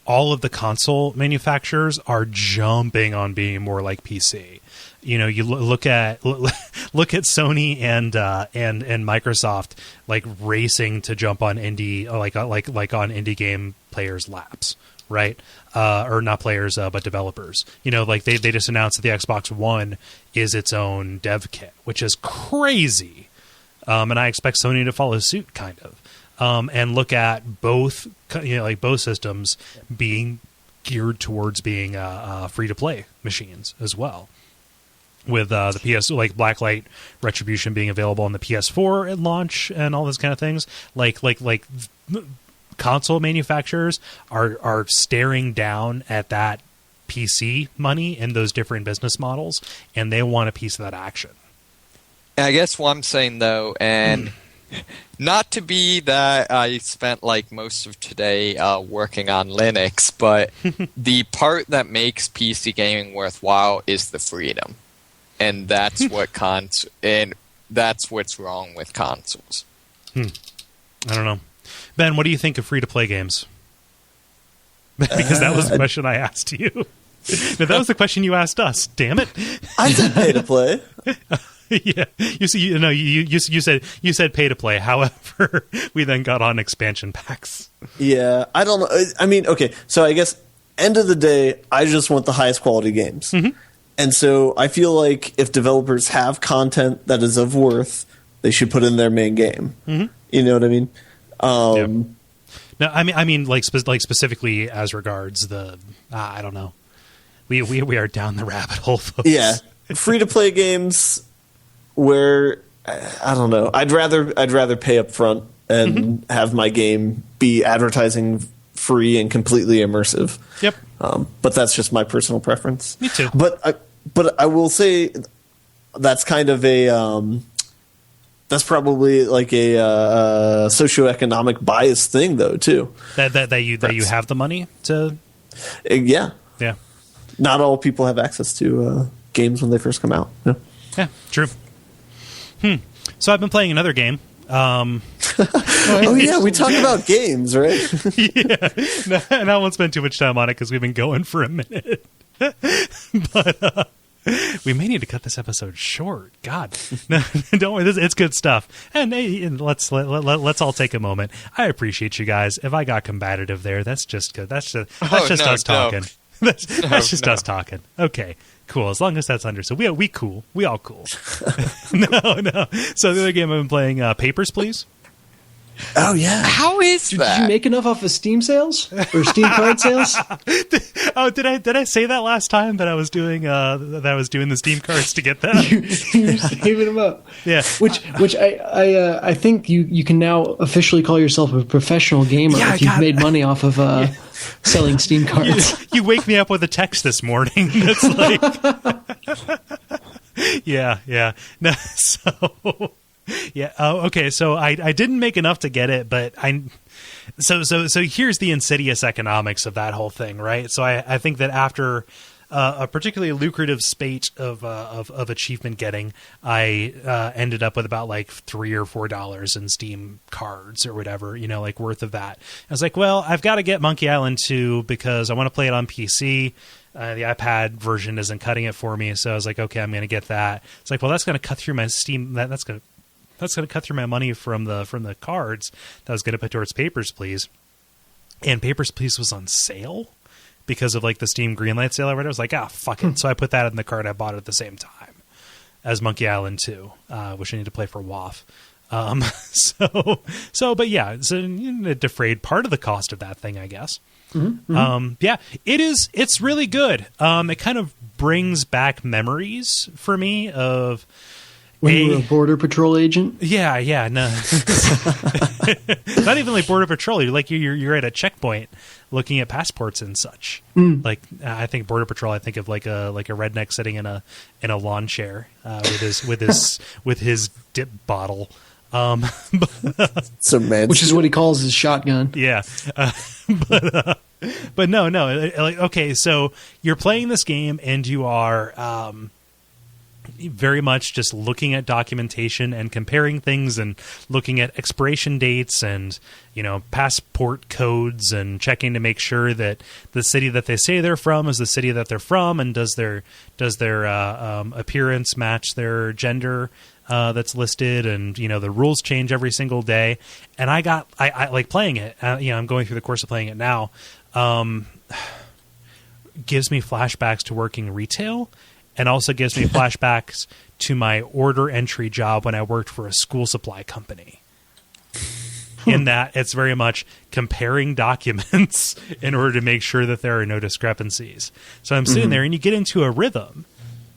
Speaker 1: all of the console manufacturers are jumping on being more like PC. You look at Sony and Microsoft racing to jump on indie on indie game players' laps right? Or not players, but developers. Like they just announced that the Xbox One is its own dev kit, which is crazy. And I expect Sony to follow suit, kind of. And look at both, like both systems being geared towards being free-to-play machines as well. With the PS, like Blacklight Retribution being available on the PS4 at launch and all those kind of things, like console manufacturers are staring down at that PC money and those different business models, and they want a piece of that action.
Speaker 3: I guess what I'm saying though, and not to be that I spent like most of today working on Linux, but the part that makes PC gaming worthwhile is the freedom. And that's that's what's wrong with consoles.
Speaker 1: I don't know. Ben, what do you think of free-to-play games? Because that was the question I asked you. No, that was the question you asked us. Damn it!
Speaker 4: I said pay to play.
Speaker 1: Yeah, you said pay to play. However, we then got on expansion packs.
Speaker 4: Yeah, I don't know. I mean, okay, so I guess end of the day, I just want the highest quality games. Mm-hmm. And so I feel like if developers have content that is of worth, they should put in their main game. Mm-hmm. You know what I mean?
Speaker 1: Yep. No, I mean, like specifically as regards the, I don't know. We are down the rabbit hole, folks.
Speaker 4: Yeah, free to play games where I don't know. I'd rather pay up front and have my game be advertising free and completely immersive.
Speaker 1: Yep.
Speaker 4: But that's just my personal preference.
Speaker 1: Me too.
Speaker 4: But I will say that's kind of a that's probably like a socioeconomic bias thing though too.
Speaker 1: That you have the money to.
Speaker 4: Yeah.
Speaker 1: Yeah.
Speaker 4: Not all people have access to games when they first come out. Yeah.
Speaker 1: Yeah. True. So I've been playing another game.
Speaker 4: Oh yeah, we talk about games, right?
Speaker 1: Yeah, no, and I won't spend too much time on it because we've been going for a minute. But we may need to cut this episode short. God, no, don't worry, it's good stuff. And hey, let's all take a moment. I appreciate you guys. If I got combative there, that's just good. That's just us talking. That's just us talking. Okay. Cool, as long as that's understood. We cool. We all cool. No. So the other game I've been playing, Papers, Please.
Speaker 4: Oh yeah.
Speaker 3: How is that?
Speaker 2: Did you make enough off of Steam sales or Steam card sales?
Speaker 1: Oh, did I say that last time that I was doing the Steam cards to get that?
Speaker 2: You're saving them up.
Speaker 1: Yeah.
Speaker 2: Which I think you can now officially call yourself a professional gamer if you've made money off of selling Steam cards.
Speaker 1: You wake me up with a text this morning that's like, yeah. No, so. Yeah. Oh, okay. So I didn't make enough to get it, but So here's the insidious economics of that whole thing, right? So I think that after a particularly lucrative spate of achievement getting, I ended up with about like $3 or $4 in Steam cards or whatever, like worth of that. I was like, well, I've got to get Monkey Island 2 because I want to play it on PC. The iPad version isn't cutting it for me, so I was like, okay, I'm going to get that. It's like, well, that's going to cut through my Steam. That's going to cut through my money from the cards that I was going to put towards Papers, Please. And Papers, Please was on sale because of like the Steam Greenlight sale. I was like, fuck it. So I put that in the cart. I bought it at the same time as Monkey Island 2, which I need to play for WAF. But yeah, so it defrayed part of the cost of that thing, I guess. Mm-hmm. Yeah, it's really good. It kind of brings back memories for me of
Speaker 2: when you were a Border Patrol agent.
Speaker 1: Yeah, no, not even like Border Patrol. You're at a checkpoint looking at passports and such. Like I think Border Patrol. I think of like a redneck sitting in a lawn chair with his dip bottle.
Speaker 2: Which is what he calls his shotgun.
Speaker 1: Yeah, but no. Like, okay, so you're playing this game and you are very much just looking at documentation and comparing things and looking at expiration dates and passport codes and checking to make sure that the city that they say they're from is the city that they're from, and does their appearance match their gender that's listed, and the rules change every single day. And I like playing it. I'm going through the course of playing it now. gives me flashbacks to working retail, and also gives me flashbacks to my order entry job when I worked for a school supply company. In that it's very much comparing documents in order to make sure that there are no discrepancies. So I'm sitting there, and you get into a rhythm.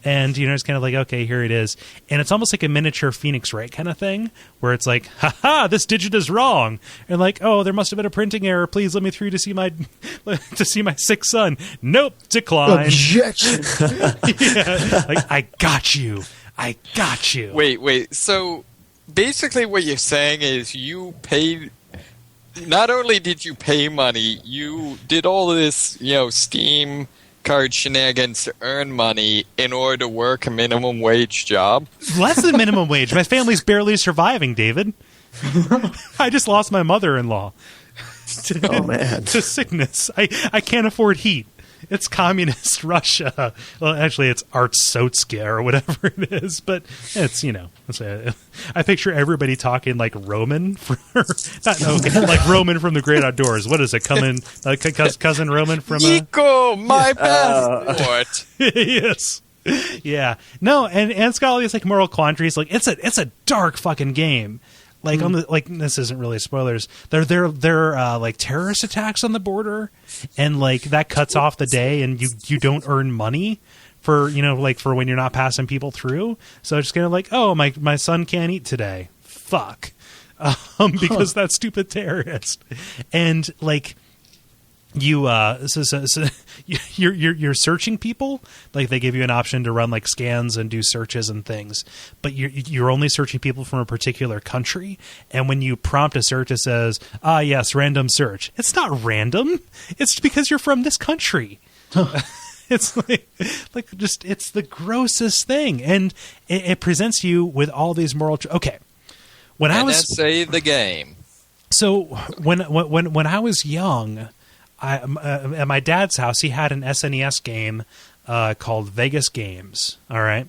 Speaker 1: And, it's kind of like, okay, here it is. And it's almost like a miniature Phoenix Wright kind of thing, where it's like, ha-ha, this digit is wrong. And like, oh, there must have been a printing error. Please let me through to see my sick son. Nope, decline.
Speaker 2: Objection.
Speaker 1: Yeah, like, I got you.
Speaker 3: Wait. So basically what you're saying is you paid... Not only did you pay money, you did all of this, Steam... card shenanigans to earn money in order to work a minimum wage job.
Speaker 1: Less than minimum wage. My family's barely surviving, David. I just lost my mother-in-law to sickness. I can't afford heat. It's communist Russia. Well, actually, it's Artsotska or whatever it is. But it's, I picture everybody talking like Roman. Like Roman from The Great Outdoors. What is it? Cousin Roman from...
Speaker 3: Nico, my passport.
Speaker 1: Yes. Yeah. No, and it's got all these like moral quandaries. Like it's a dark fucking game. Like on the this isn't really spoilers. There are like terrorist attacks on the border, and like that cuts off the day, and you don't earn money for for when you're not passing people through. So it's kind of like, oh, my son can't eat today. Fuck, because that stupid terrorist, and like. You're searching people. Like they give you an option to run like scans and do searches and things, but you're only searching people from a particular country. And when you prompt a search, it says, yes, random search. It's not random. It's because you're from this country. It's it's the grossest thing, and it presents you with all these moral. Okay,
Speaker 3: say the game.
Speaker 1: So when I was young. At my dad's house, he had an SNES game called Vegas Games. All right,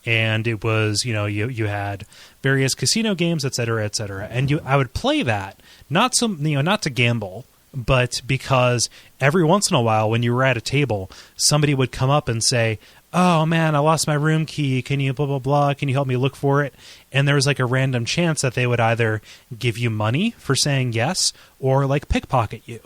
Speaker 1: and it was you had various casino games, et cetera, and I would play that not to gamble, but because every once in a while when you were at a table, somebody would come up and say, "Oh man, I lost my room key. Can you blah blah blah? Can you help me look for it?" And there was like a random chance that they would either give you money for saying yes or like pickpocket you.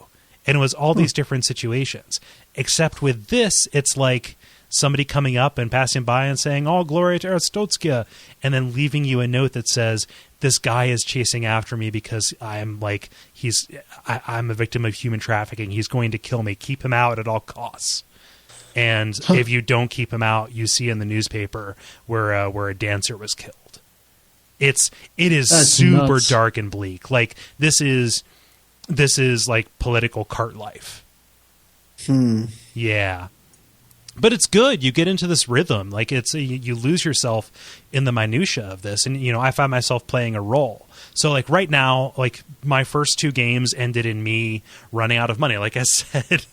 Speaker 1: And it was all these different situations. Except with this, it's like somebody coming up and passing by and saying, "Oh, glory to Arstotzka," and then leaving you a note that says, "This guy is chasing after me because I'm a victim of human trafficking. He's going to kill me. Keep him out at all costs." And if you don't keep him out, you see in the newspaper where a dancer was killed. It is
Speaker 2: That's
Speaker 1: super
Speaker 2: nuts.
Speaker 1: dark and bleak. Like this is like political cart life. Yeah. But it's good. You get into this rhythm. Like you lose yourself in the minutia of this. And, I find myself playing a role. So like right now, like my first 2 games ended in me running out of money. Like I said,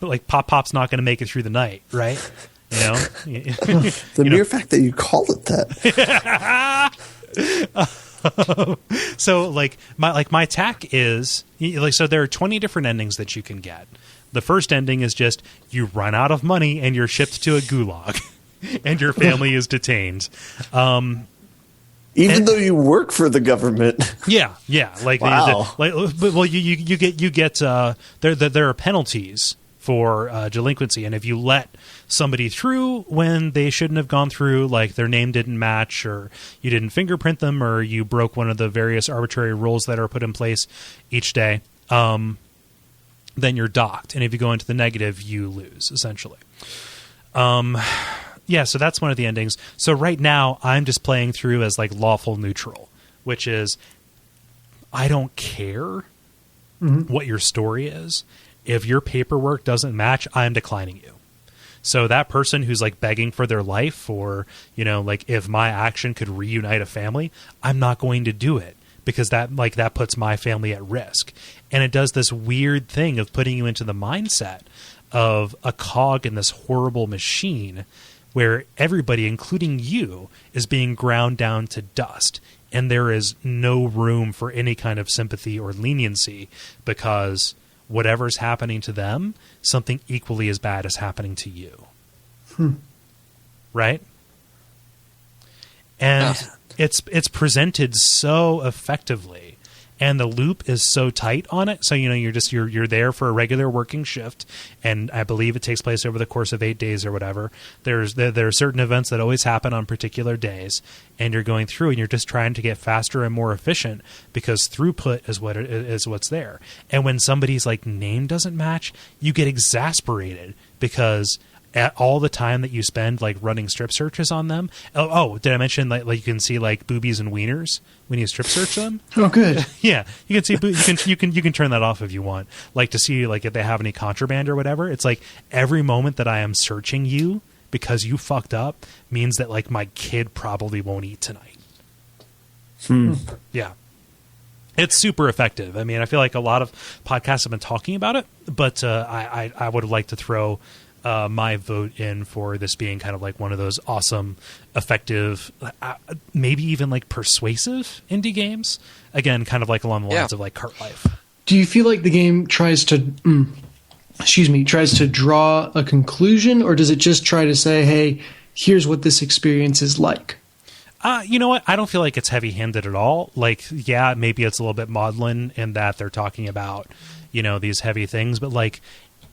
Speaker 1: like Pop's not going to make it through the night. Right.
Speaker 4: The mere fact that you call it that.
Speaker 1: So like my tack is so there are 20 different endings that you can get. The first ending is just you run out of money and you're shipped to a gulag and your family is detained.
Speaker 4: Even though you work for the government.
Speaker 1: Yeah. Like
Speaker 4: wow.
Speaker 1: You get there are penalties for delinquency, and if you let somebody through when they shouldn't have gone through, like their name didn't match, or you didn't fingerprint them, or you broke one of the various arbitrary rules that are put in place each day, then you're docked, and if you go into the negative, you lose essentially. Yeah, so that's one of the endings. So right now, I'm just playing through as like lawful neutral, which is I don't care what your story is. If your paperwork doesn't match, I'm declining you. So that person who's like begging for their life, or, like if my action could reunite a family, I'm not going to do it because that puts my family at risk. And it does this weird thing of putting you into the mindset of a cog in this horrible machine where everybody, including you, is being ground down to dust. And there is no room for any kind of sympathy or leniency because whatever's happening to them, something equally as bad is happening to you. Right? And it's presented so effectively, and the loop is so tight on it. So you're there for a regular working shift, and I believe it takes place over the course of 8 days or whatever. There are certain events that always happen on particular days, and you're going through and you're just trying to get faster and more efficient because throughput is what's there. And when somebody's like name doesn't match, you get exasperated because at all the time that you spend like running strip searches on them. Oh, did I mention like you can see like boobies and wieners when you strip search them?
Speaker 2: Oh, good.
Speaker 1: Yeah, you can see you can turn that off if you want. Like to see like if they have any contraband or whatever. It's like every moment that I am searching you because you fucked up means that like my kid probably won't eat tonight. Yeah. It's super effective. I mean, I feel like a lot of podcasts have been talking about it, but I would like to throw my vote in for this being kind of like one of those awesome, effective, maybe even like persuasive indie games. Again, kind of like along the lines of like Cart Life.
Speaker 2: Do you feel like the game tries to draw a conclusion, or does it just try to say, hey, here's what this experience is like?
Speaker 1: You know what? I don't feel like it's heavy-handed at all. Like, yeah, maybe it's a little bit maudlin in that they're talking about, these heavy things, but like,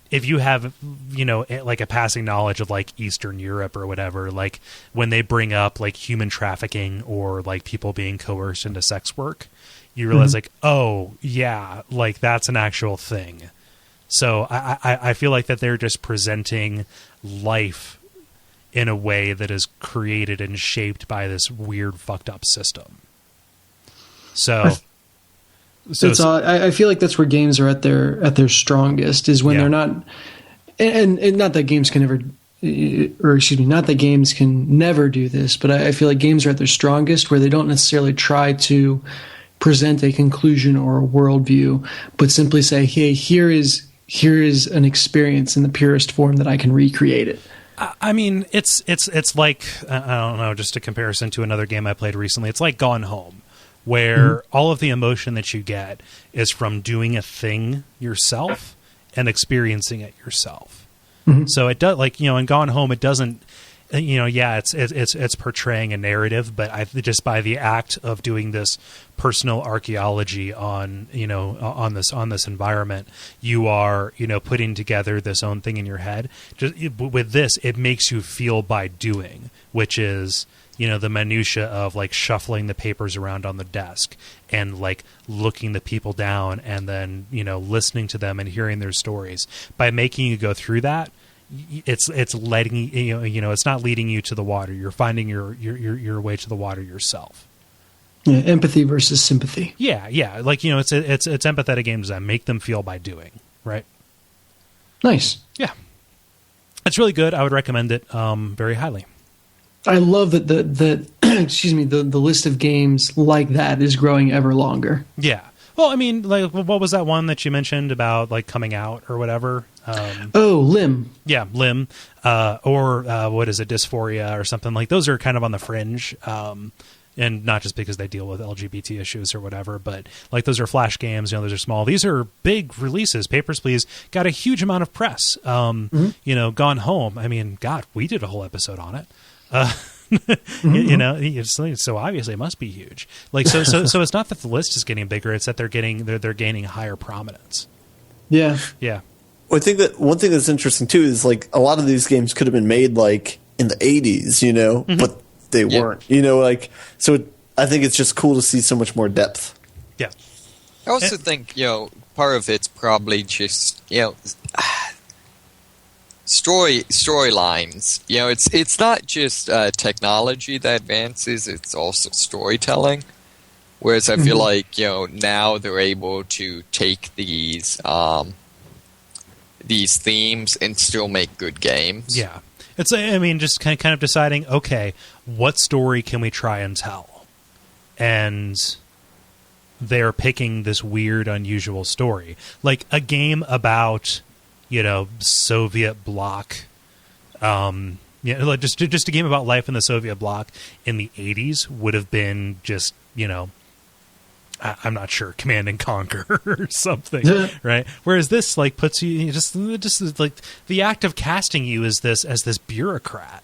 Speaker 1: if you have, like a passing knowledge of like Eastern Europe or whatever, like when they bring up like human trafficking or like people being coerced into sex work, you realize like, oh yeah, like that's an actual thing. So I feel like that they're just presenting life in a way that is created and shaped by this weird fucked up system. I feel like that's where games are at their strongest, is when they're not, and not that games can not that games can never do this, but I feel like games are at their strongest where they don't necessarily try to present a conclusion or a worldview, but simply say, hey, here is an experience in the purest form that I can recreate it. I mean, it's like, I don't know, just a comparison to another game I played recently. It's like Gone Home, where all of the emotion that you get is from doing a thing yourself and experiencing it yourself. So it does, like, in Gone Home, it doesn't, it's portraying a narrative, but just by the act of doing this personal archaeology on this environment, you are, putting together this own thing in your head. Just with this, it makes you feel by doing, which is, the minutia of like shuffling the papers around on the desk and like looking the people down and then, listening to them and hearing their stories. By making you go through that, it's letting it's not leading you to the water. You're finding your way to the water yourself.
Speaker 2: Yeah, empathy versus sympathy.
Speaker 1: Yeah. Like, it's empathetic game design. Make them feel by doing, right?
Speaker 2: Nice.
Speaker 1: Yeah. It's really good. I would recommend it very highly.
Speaker 2: I love that the list of games like that is growing ever longer.
Speaker 1: Yeah. Well, I mean, like, what was that one that you mentioned about like coming out or whatever?
Speaker 2: Limb.
Speaker 1: Yeah, Limb. Or what is it, Dysphoria or something. Like those are kind of on the fringe. And not just because they deal with LGBT issues or whatever, but like those are flash games, those are small. These are big releases. Papers, Please got a huge amount of press. Gone Home. I mean, God, we did a whole episode on it. So obviously it must be huge. Like so it's not that the list is getting bigger; it's that they're gaining higher prominence.
Speaker 2: Yeah.
Speaker 1: Well,
Speaker 4: I think that one thing that's interesting too is like a lot of these games could have been made like in the 80s, but they weren't. So I think it's just cool to see so much more depth.
Speaker 1: Yeah.
Speaker 3: I also think part of it's probably just storylines. It's not just technology that advances; it's also storytelling. Whereas I feel like now they're able to take these themes and still make good games.
Speaker 1: Yeah, it's just kind of deciding, okay, what story can we try and tell, and they're picking this weird, unusual story, like a game about Soviet bloc, like just a game about life in the Soviet bloc in the 80s would have been just I'm not sure, Command and Conquer or something, right? Whereas this like puts you just like the act of casting you as this bureaucrat,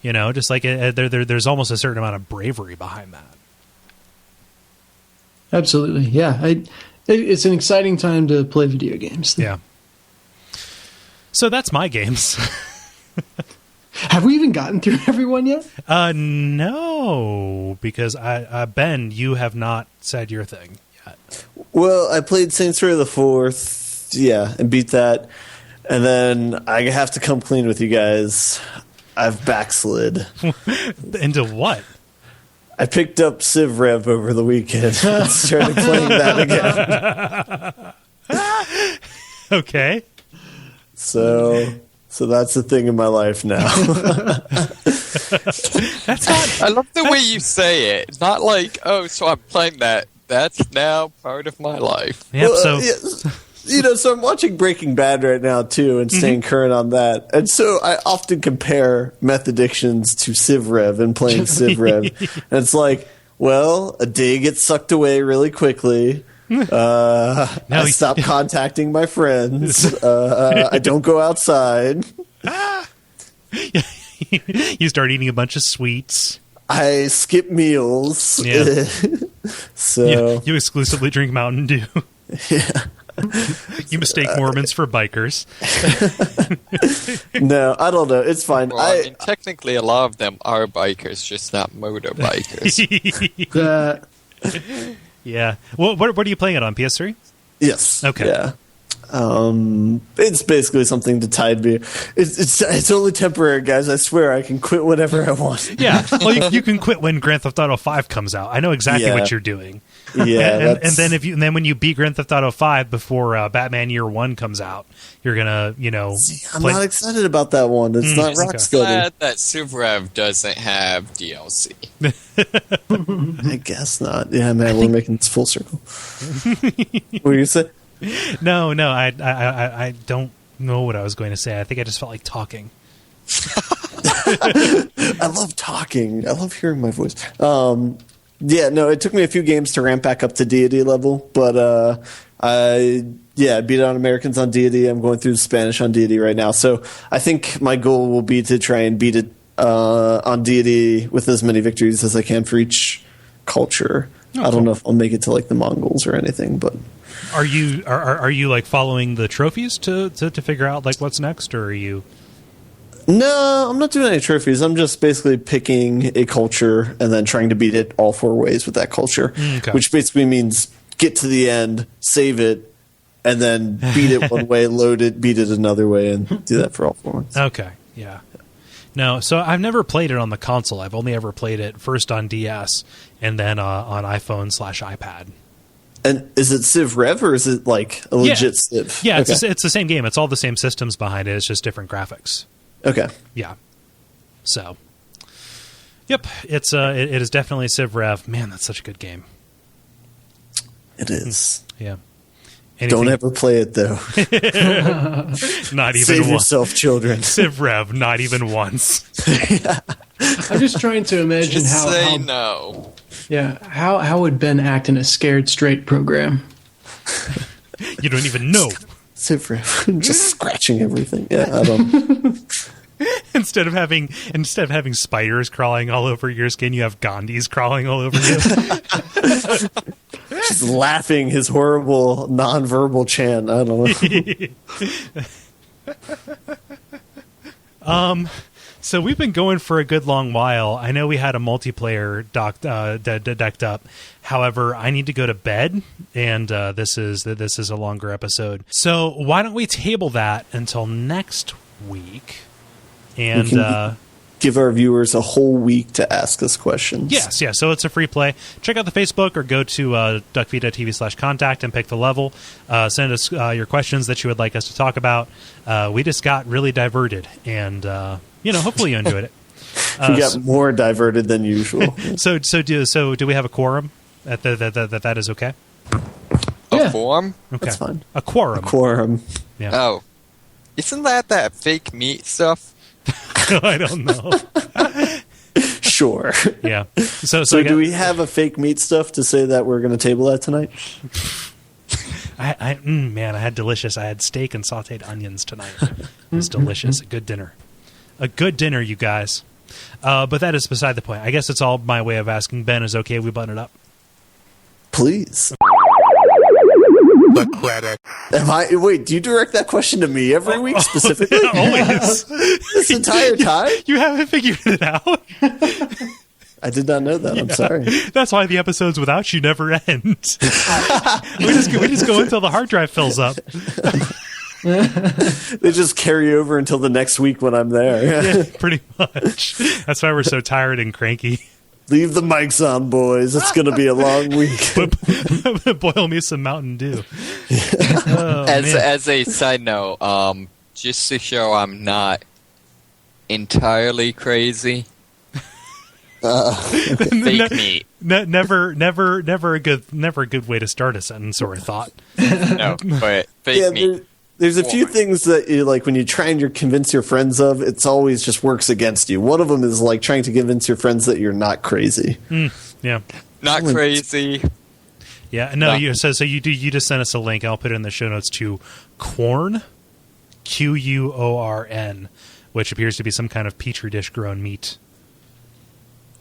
Speaker 1: just like there's almost a certain amount of bravery behind that.
Speaker 2: Absolutely, yeah. It's an exciting time to play video games.
Speaker 1: Yeah. So that's my games.
Speaker 2: Have we even gotten through everyone yet?
Speaker 1: No, because Ben, you have not said your thing yet.
Speaker 4: Well, I played Saints Row the 4th, and beat that. And then I have to come clean with you guys. I've backslid.
Speaker 1: Into what?
Speaker 4: I picked up Civ Rev over the weekend and started playing that again.
Speaker 1: Okay.
Speaker 4: So that's the thing in my life now.
Speaker 1: That's not.
Speaker 3: I love the way you say it. It's not like, so I'm playing that. That's now part of my life.
Speaker 1: Yep.
Speaker 4: Well, so I'm watching Breaking Bad right now too, and staying current on that. And so I often compare meth addictions to Civ Rev and playing Civ Rev, and it's like, well, a day gets sucked away really quickly. I stop contacting my friends. I don't go outside.
Speaker 1: You start eating a bunch of sweets.
Speaker 4: I skip meals.
Speaker 1: Yeah.
Speaker 4: So
Speaker 1: you exclusively drink Mountain Dew.
Speaker 4: Yeah.
Speaker 1: You mistake Mormons for bikers.
Speaker 4: No, I don't know. It's fine.
Speaker 3: Well, I mean, technically, a lot of them are bikers, just not motorbikers.
Speaker 1: Yeah. Well, what are you playing it on? PS3?
Speaker 4: Yes.
Speaker 1: Okay.
Speaker 4: Yeah. It's basically something to tide me. It's only temporary, guys. I swear I can quit whenever I want.
Speaker 1: Yeah. Well, you can quit when Grand Theft Auto 5 comes out. I know exactly what you're doing.
Speaker 4: Yeah.
Speaker 1: and then when you beat Grand Theft Auto 5 before Batman Year 1 comes out, you're gonna
Speaker 4: I'm not excited about that one. It's not Rocksteady.
Speaker 3: Glad that Civ Rev doesn't have DLC.
Speaker 4: I guess not. Yeah, man, we're making this full circle. What were you say?
Speaker 1: No, I don't know what I was going to say. I think I just felt like talking.
Speaker 4: I love talking. I love hearing my voice. It took me a few games to ramp back up to deity level, but I beat it on Americans on deity. I'm going through Spanish on deity right now. So I think my goal will be to try and beat it on deity with as many victories as I can for each culture. I don't know if I'll make it to like the Mongols or anything, but
Speaker 1: are you like following the trophies to figure out like what's next, or are you?
Speaker 4: No, I'm not doing any trophies. I'm just basically picking a culture and then trying to beat it all 4 ways with that culture, which basically means get to the end, save it, and then beat it one way, load it, beat it another way, and do that for all 4 ones.
Speaker 1: Okay, yeah. No, so I've never played it on the console. I've only ever played it first on DS and then on iPhone/iPad.
Speaker 4: And is it Civ Rev or is it like a legit Civ?
Speaker 1: Yeah, it's the same game. It's all the same systems behind it. It's just different graphics.
Speaker 4: Okay.
Speaker 1: Yeah. So, yep, it is definitely Civ Rev. Man, that's such a good game.
Speaker 4: It is.
Speaker 1: Yeah.
Speaker 4: Don't ever play it though.
Speaker 1: Not even
Speaker 4: Save
Speaker 1: once.
Speaker 4: yourself, children.
Speaker 1: Civ Rev, not even once.
Speaker 2: I'm just trying to imagine how
Speaker 3: no.
Speaker 2: Yeah, how would Ben act in a Scared Straight program?
Speaker 1: You don't even know.
Speaker 4: Civ Rev, just scratching everything. Yeah, I don't.
Speaker 1: Instead of having spiders crawling all over your skin, you have Gandhis crawling all over you.
Speaker 4: Just laughing his horrible non-verbal chant. I don't know.
Speaker 1: So we've been going for a good long while. I know we had a multiplayer decked up. However, I need to go to bed, and this is a longer episode. So why don't we table that until next week? And
Speaker 4: give our viewers a whole week to ask us questions.
Speaker 1: Yes. So it's a free play. Check out the Facebook or go to Duckfeed.tv/contact and pick the level. Send us your questions that you would like us to talk about. We just got really diverted, and hopefully you enjoyed it.
Speaker 4: We got more diverted than usual.
Speaker 1: So do we have a quorum? That is okay.
Speaker 3: A quorum?
Speaker 1: Okay.
Speaker 4: That's fine.
Speaker 1: A quorum.
Speaker 4: Quorum.
Speaker 1: Yeah.
Speaker 3: Oh, isn't that fake meat stuff?
Speaker 1: I don't know.
Speaker 4: Sure.
Speaker 1: Yeah. So
Speaker 4: do we have a fake meat stuff to say that we're going to table that tonight?
Speaker 1: Man, I had steak and sauteed onions tonight. It was delicious. A good dinner, you guys. But that is beside the point. I guess it's all my way of asking Ben, is okay if we button it up?
Speaker 4: Please.
Speaker 5: The credit.
Speaker 4: Wait, do you direct that question to me every week specifically?
Speaker 1: Always.
Speaker 4: This entire time?
Speaker 1: You haven't figured it out?
Speaker 4: I did not know that. Yeah. I'm sorry.
Speaker 1: That's why the episodes without you never end. we just go until the hard drive fills up.
Speaker 4: They just carry over until the next week when I'm there.
Speaker 1: Yeah, pretty much. That's why we're so tired and cranky.
Speaker 4: Leave the mics on, boys. It's going to be a long week.
Speaker 1: Boil me some Mountain Dew.
Speaker 3: As a side note, just to show I'm not entirely crazy. Fake meat.
Speaker 1: Never a good way to start a sentence or a thought.
Speaker 3: No, but fake meat.
Speaker 4: There's a few things that you, like when you try and convince your friends of, it's always just works against you. One of them is like trying to convince your friends that you're not crazy.
Speaker 1: Yeah,
Speaker 3: not crazy.
Speaker 1: Yeah, no. You just sent us a link. I'll put it in the show notes to Quorn, Quorn, which appears to be some kind of petri dish grown meat.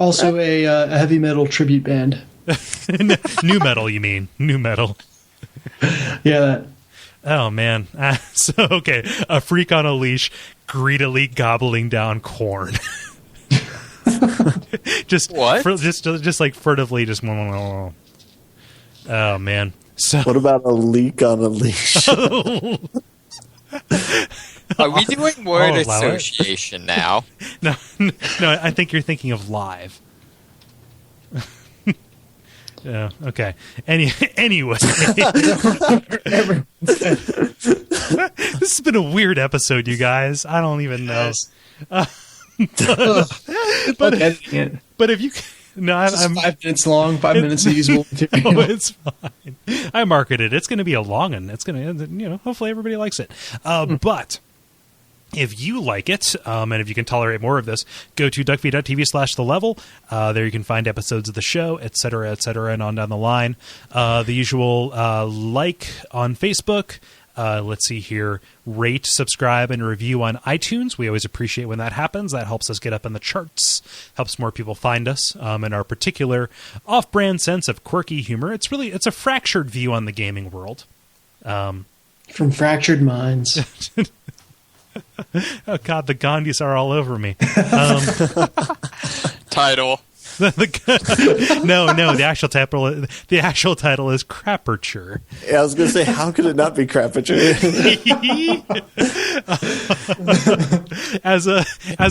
Speaker 2: Also a heavy metal tribute band.
Speaker 1: New metal, you mean? New metal.
Speaker 2: Yeah, that.
Speaker 1: Oh, man. So, okay. A freak on a leash greedily gobbling down corn. Just
Speaker 3: what?
Speaker 1: Just like furtively just... Oh, man. So
Speaker 4: what about a leak on a leash?
Speaker 3: Are we doing word association now?
Speaker 1: No, I think you're thinking of live. Yeah. Okay. Anyway, this has been a weird episode, you guys. I don't even know. But if you I'm
Speaker 2: 5 minutes long, 5 minutes of usable material.
Speaker 1: Oh, it's fine. I marketed it. It's going to be a long one. It's going to, hopefully everybody likes it. But if you like it, and if you can tolerate more of this, go to Duckfeed.tv/thelevel. There you can find episodes of the show, et cetera, and on down the line. The usual like on Facebook. Let's see here. Rate, subscribe, and review on iTunes. We always appreciate when that happens. That helps us get up in the charts, helps more people find us, and our particular off-brand sense of quirky humor. It's a fractured view on the gaming world.
Speaker 2: From fractured minds.
Speaker 1: Oh God, the Gandhis are all over me.
Speaker 3: Title.
Speaker 1: No. The actual title is Craperture.
Speaker 4: Yeah, I was going to say, how could it not be Craperture?
Speaker 1: As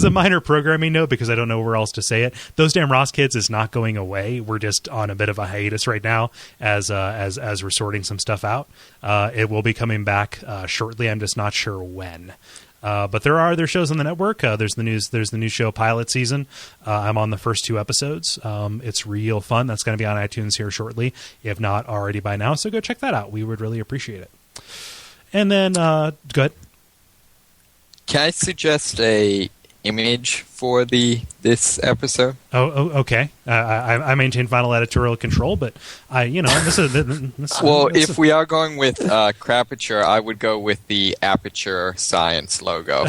Speaker 1: a minor programming note, because I don't know where else to say it, Those Damn Ross Kids is not going away. We're just on a bit of a hiatus right now, as we're sorting some stuff out. It will be coming back shortly. I'm just not sure when. But there are other shows on the network. There's the new show Pilot Season. I'm on the first 2 episodes. It's real fun. That's going to be on iTunes here shortly, if not already by now. So go check that out. We would really appreciate it. And then, go ahead.
Speaker 3: Can I suggest a image for this episode?
Speaker 1: Oh, okay. I maintain final editorial control, but
Speaker 3: if we are going with Craperture, I would go with the Aperture Science logo.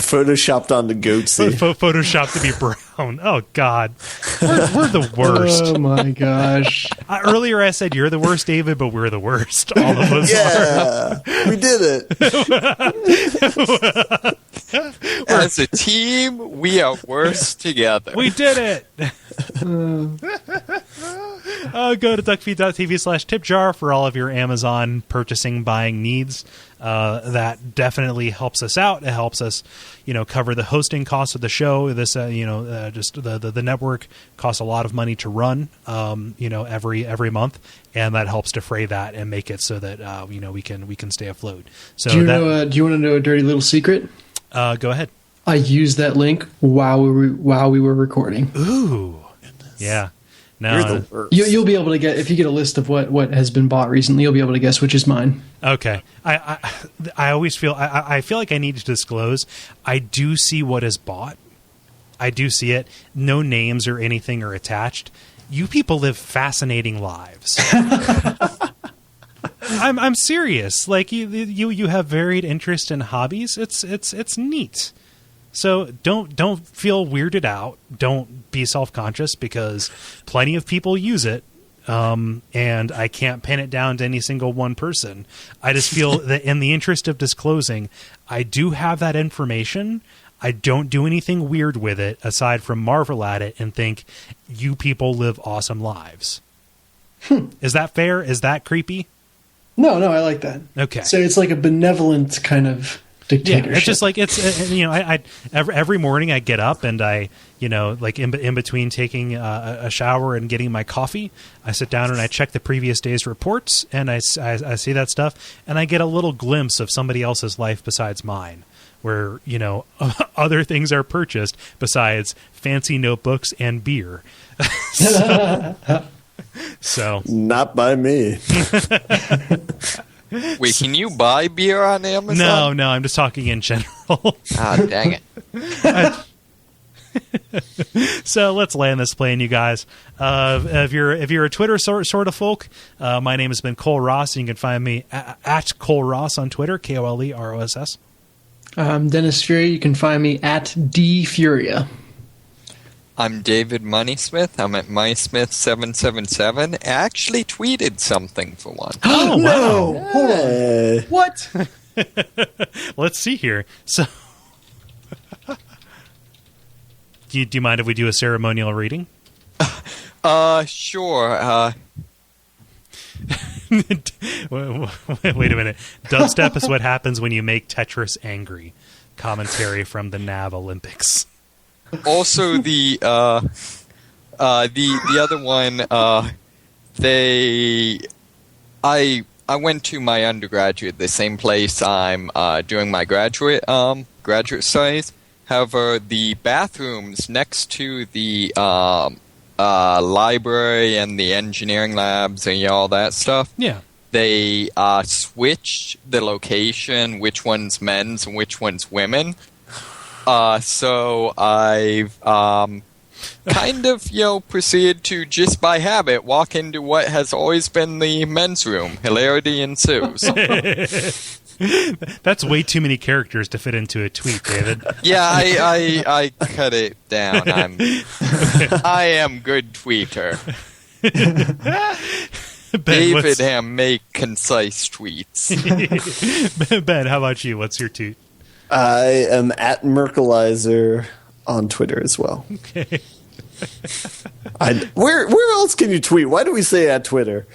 Speaker 4: Photoshopped onto Goatsy.
Speaker 1: Photoshopped to be brown. Oh God, we're the worst.
Speaker 2: Oh my gosh.
Speaker 1: Earlier I said you're the worst, David, but we're the worst. All of us.
Speaker 4: Yeah, we did
Speaker 3: it. As a team, we are worse together.
Speaker 1: We did it. Go to Duckfeed.tv/tipjar for all of your Amazon purchasing, buying needs. That definitely helps us out. It helps us, cover the hosting costs of the show. This, just the network costs a lot of money to run, every month, and that helps defray that and make it so that we can stay afloat. So
Speaker 2: do you want to know a dirty little secret?
Speaker 1: Go ahead.
Speaker 2: I used that link while we were recording.
Speaker 1: Ooh, yeah. No,
Speaker 2: you'll be able to get, if you get a list of what has been bought recently, you'll be able to guess which is mine.
Speaker 1: Okay. I always feel I feel like I need to disclose. I do see what is bought. I do see it. No names or anything are attached. You people live fascinating lives. I'm serious. Like you have varied interest and hobbies. It's neat. So don't feel weirded out. Don't be self-conscious because plenty of people use it. And I can't pin it down to any single one person. I just feel that in the interest of disclosing, I do have that information. I don't do anything weird with it aside from marvel at it and think you people live awesome lives. Is that fair? Is that creepy?
Speaker 2: No, I like that.
Speaker 1: Okay.
Speaker 2: So it's like a benevolent kind of dictatorship.
Speaker 1: Yeah, it's just like I every morning I get up and I like in between taking a shower and getting my coffee, I sit down and I check the previous day's reports and I see that stuff and I get a little glimpse of somebody else's life besides mine, where other things are purchased besides fancy notebooks and beer. So
Speaker 4: not by me.
Speaker 3: Wait, can you buy beer on Amazon?
Speaker 1: No, I'm just talking in general.
Speaker 3: Ah, dang it.
Speaker 1: So let's land this plane, you guys. If you're a Twitter sort of folk, my name has been Cole Ross, and you can find me at Cole Ross on Twitter, KoleRoss.
Speaker 2: I'm Dennis Fury. You can find me at DFuria.
Speaker 3: I'm David Moneysmith. I'm at MoneySmith777. I actually tweeted something for one.
Speaker 1: Oh,
Speaker 2: no!
Speaker 1: wow.
Speaker 4: Hey.
Speaker 2: What?
Speaker 1: Let's see here. So, do you mind if we do a ceremonial reading?
Speaker 3: Sure.
Speaker 1: Wait a minute. Dubstep is what happens when you make Tetris angry. Commentary from the NAV Olympics.
Speaker 3: Also, the other one, I went to my undergraduate, the same place I'm doing my graduate studies. However, the bathrooms next to the library and the engineering labs and all that stuff.
Speaker 1: Yeah.
Speaker 3: They switched the location, which one's men's and which one's women. So I've kind of, proceeded to, just by habit, walk into what has always been the men's room. Hilarity ensues.
Speaker 1: That's way too many characters to fit into a tweet, David.
Speaker 3: Yeah, I cut it down. I am good tweeter. David Ham make concise tweets.
Speaker 1: Ben, how about you? What's your tweet?
Speaker 4: I am at Merkelizer on Twitter as well.
Speaker 1: Okay.
Speaker 4: Where else can you tweet? Why do we say at Twitter?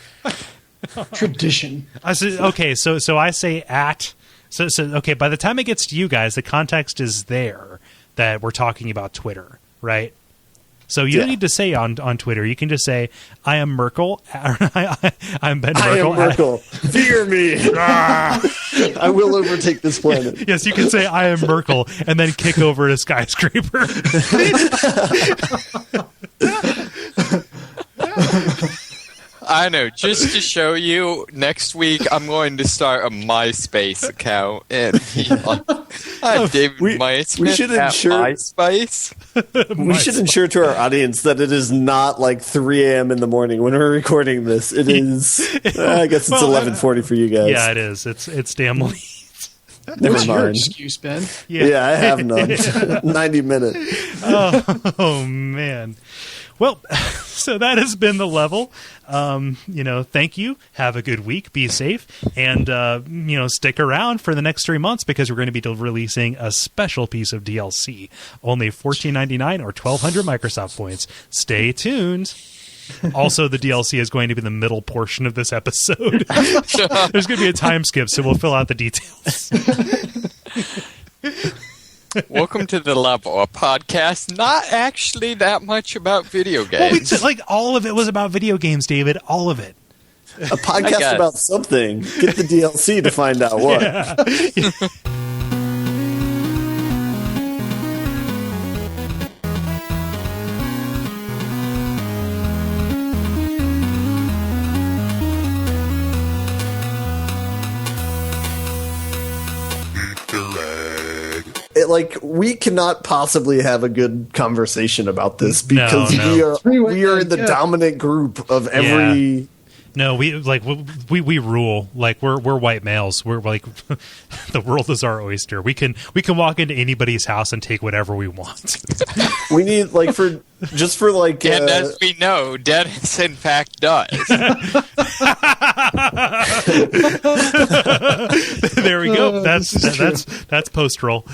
Speaker 2: Tradition.
Speaker 1: Okay, so I say at. So okay. By the time it gets to you guys, the context is there that we're talking about Twitter, right? So you don't need to say on Twitter. You can just say, I am Merkel. I'm Ben Merkel.
Speaker 4: I am Merkel. Fear me. I will overtake this planet.
Speaker 1: Yes, you can say, I am Merkel, and then kick over a skyscraper.
Speaker 3: I know. Just to show you, next week I'm going to start a MySpace account. And I'm David MySpace.
Speaker 4: We should ensure
Speaker 3: MySpace.
Speaker 4: We should ensure to our audience that it is not like 3 a.m. in the morning when we're recording this. It is. I guess it's 11:40 for you guys.
Speaker 1: Yeah, it is. It's damn late.
Speaker 4: Never
Speaker 2: What's your
Speaker 4: mind.
Speaker 2: excuse, Ben?
Speaker 4: Yeah, I have none. 90 minutes.
Speaker 1: Oh man. Well, so that has been the level. Thank you. Have a good week. Be safe. And, stick around for the next 3 months because we're going to be releasing a special piece of DLC. Only $14.99 or 1,200 Microsoft points. Stay tuned. Also, the DLC is going to be the middle portion of this episode. There's going to be a time skip, so we'll fill out the details.
Speaker 3: Welcome to The Level, a podcast not actually that much about video games.
Speaker 1: Well, all of it was about video games, David. All of it.
Speaker 4: A podcast about something. Get the DLC to find out what.
Speaker 1: Yeah.
Speaker 4: we cannot possibly have a good conversation about this because
Speaker 1: No.
Speaker 4: we are in the dominant group of every.
Speaker 1: No, we rule. Like we're white males. We're like the world is our oyster. We can walk into anybody's house and take whatever we want.
Speaker 4: We need
Speaker 3: and as we know, Dennis in fact does.
Speaker 1: There we go. That's post roll.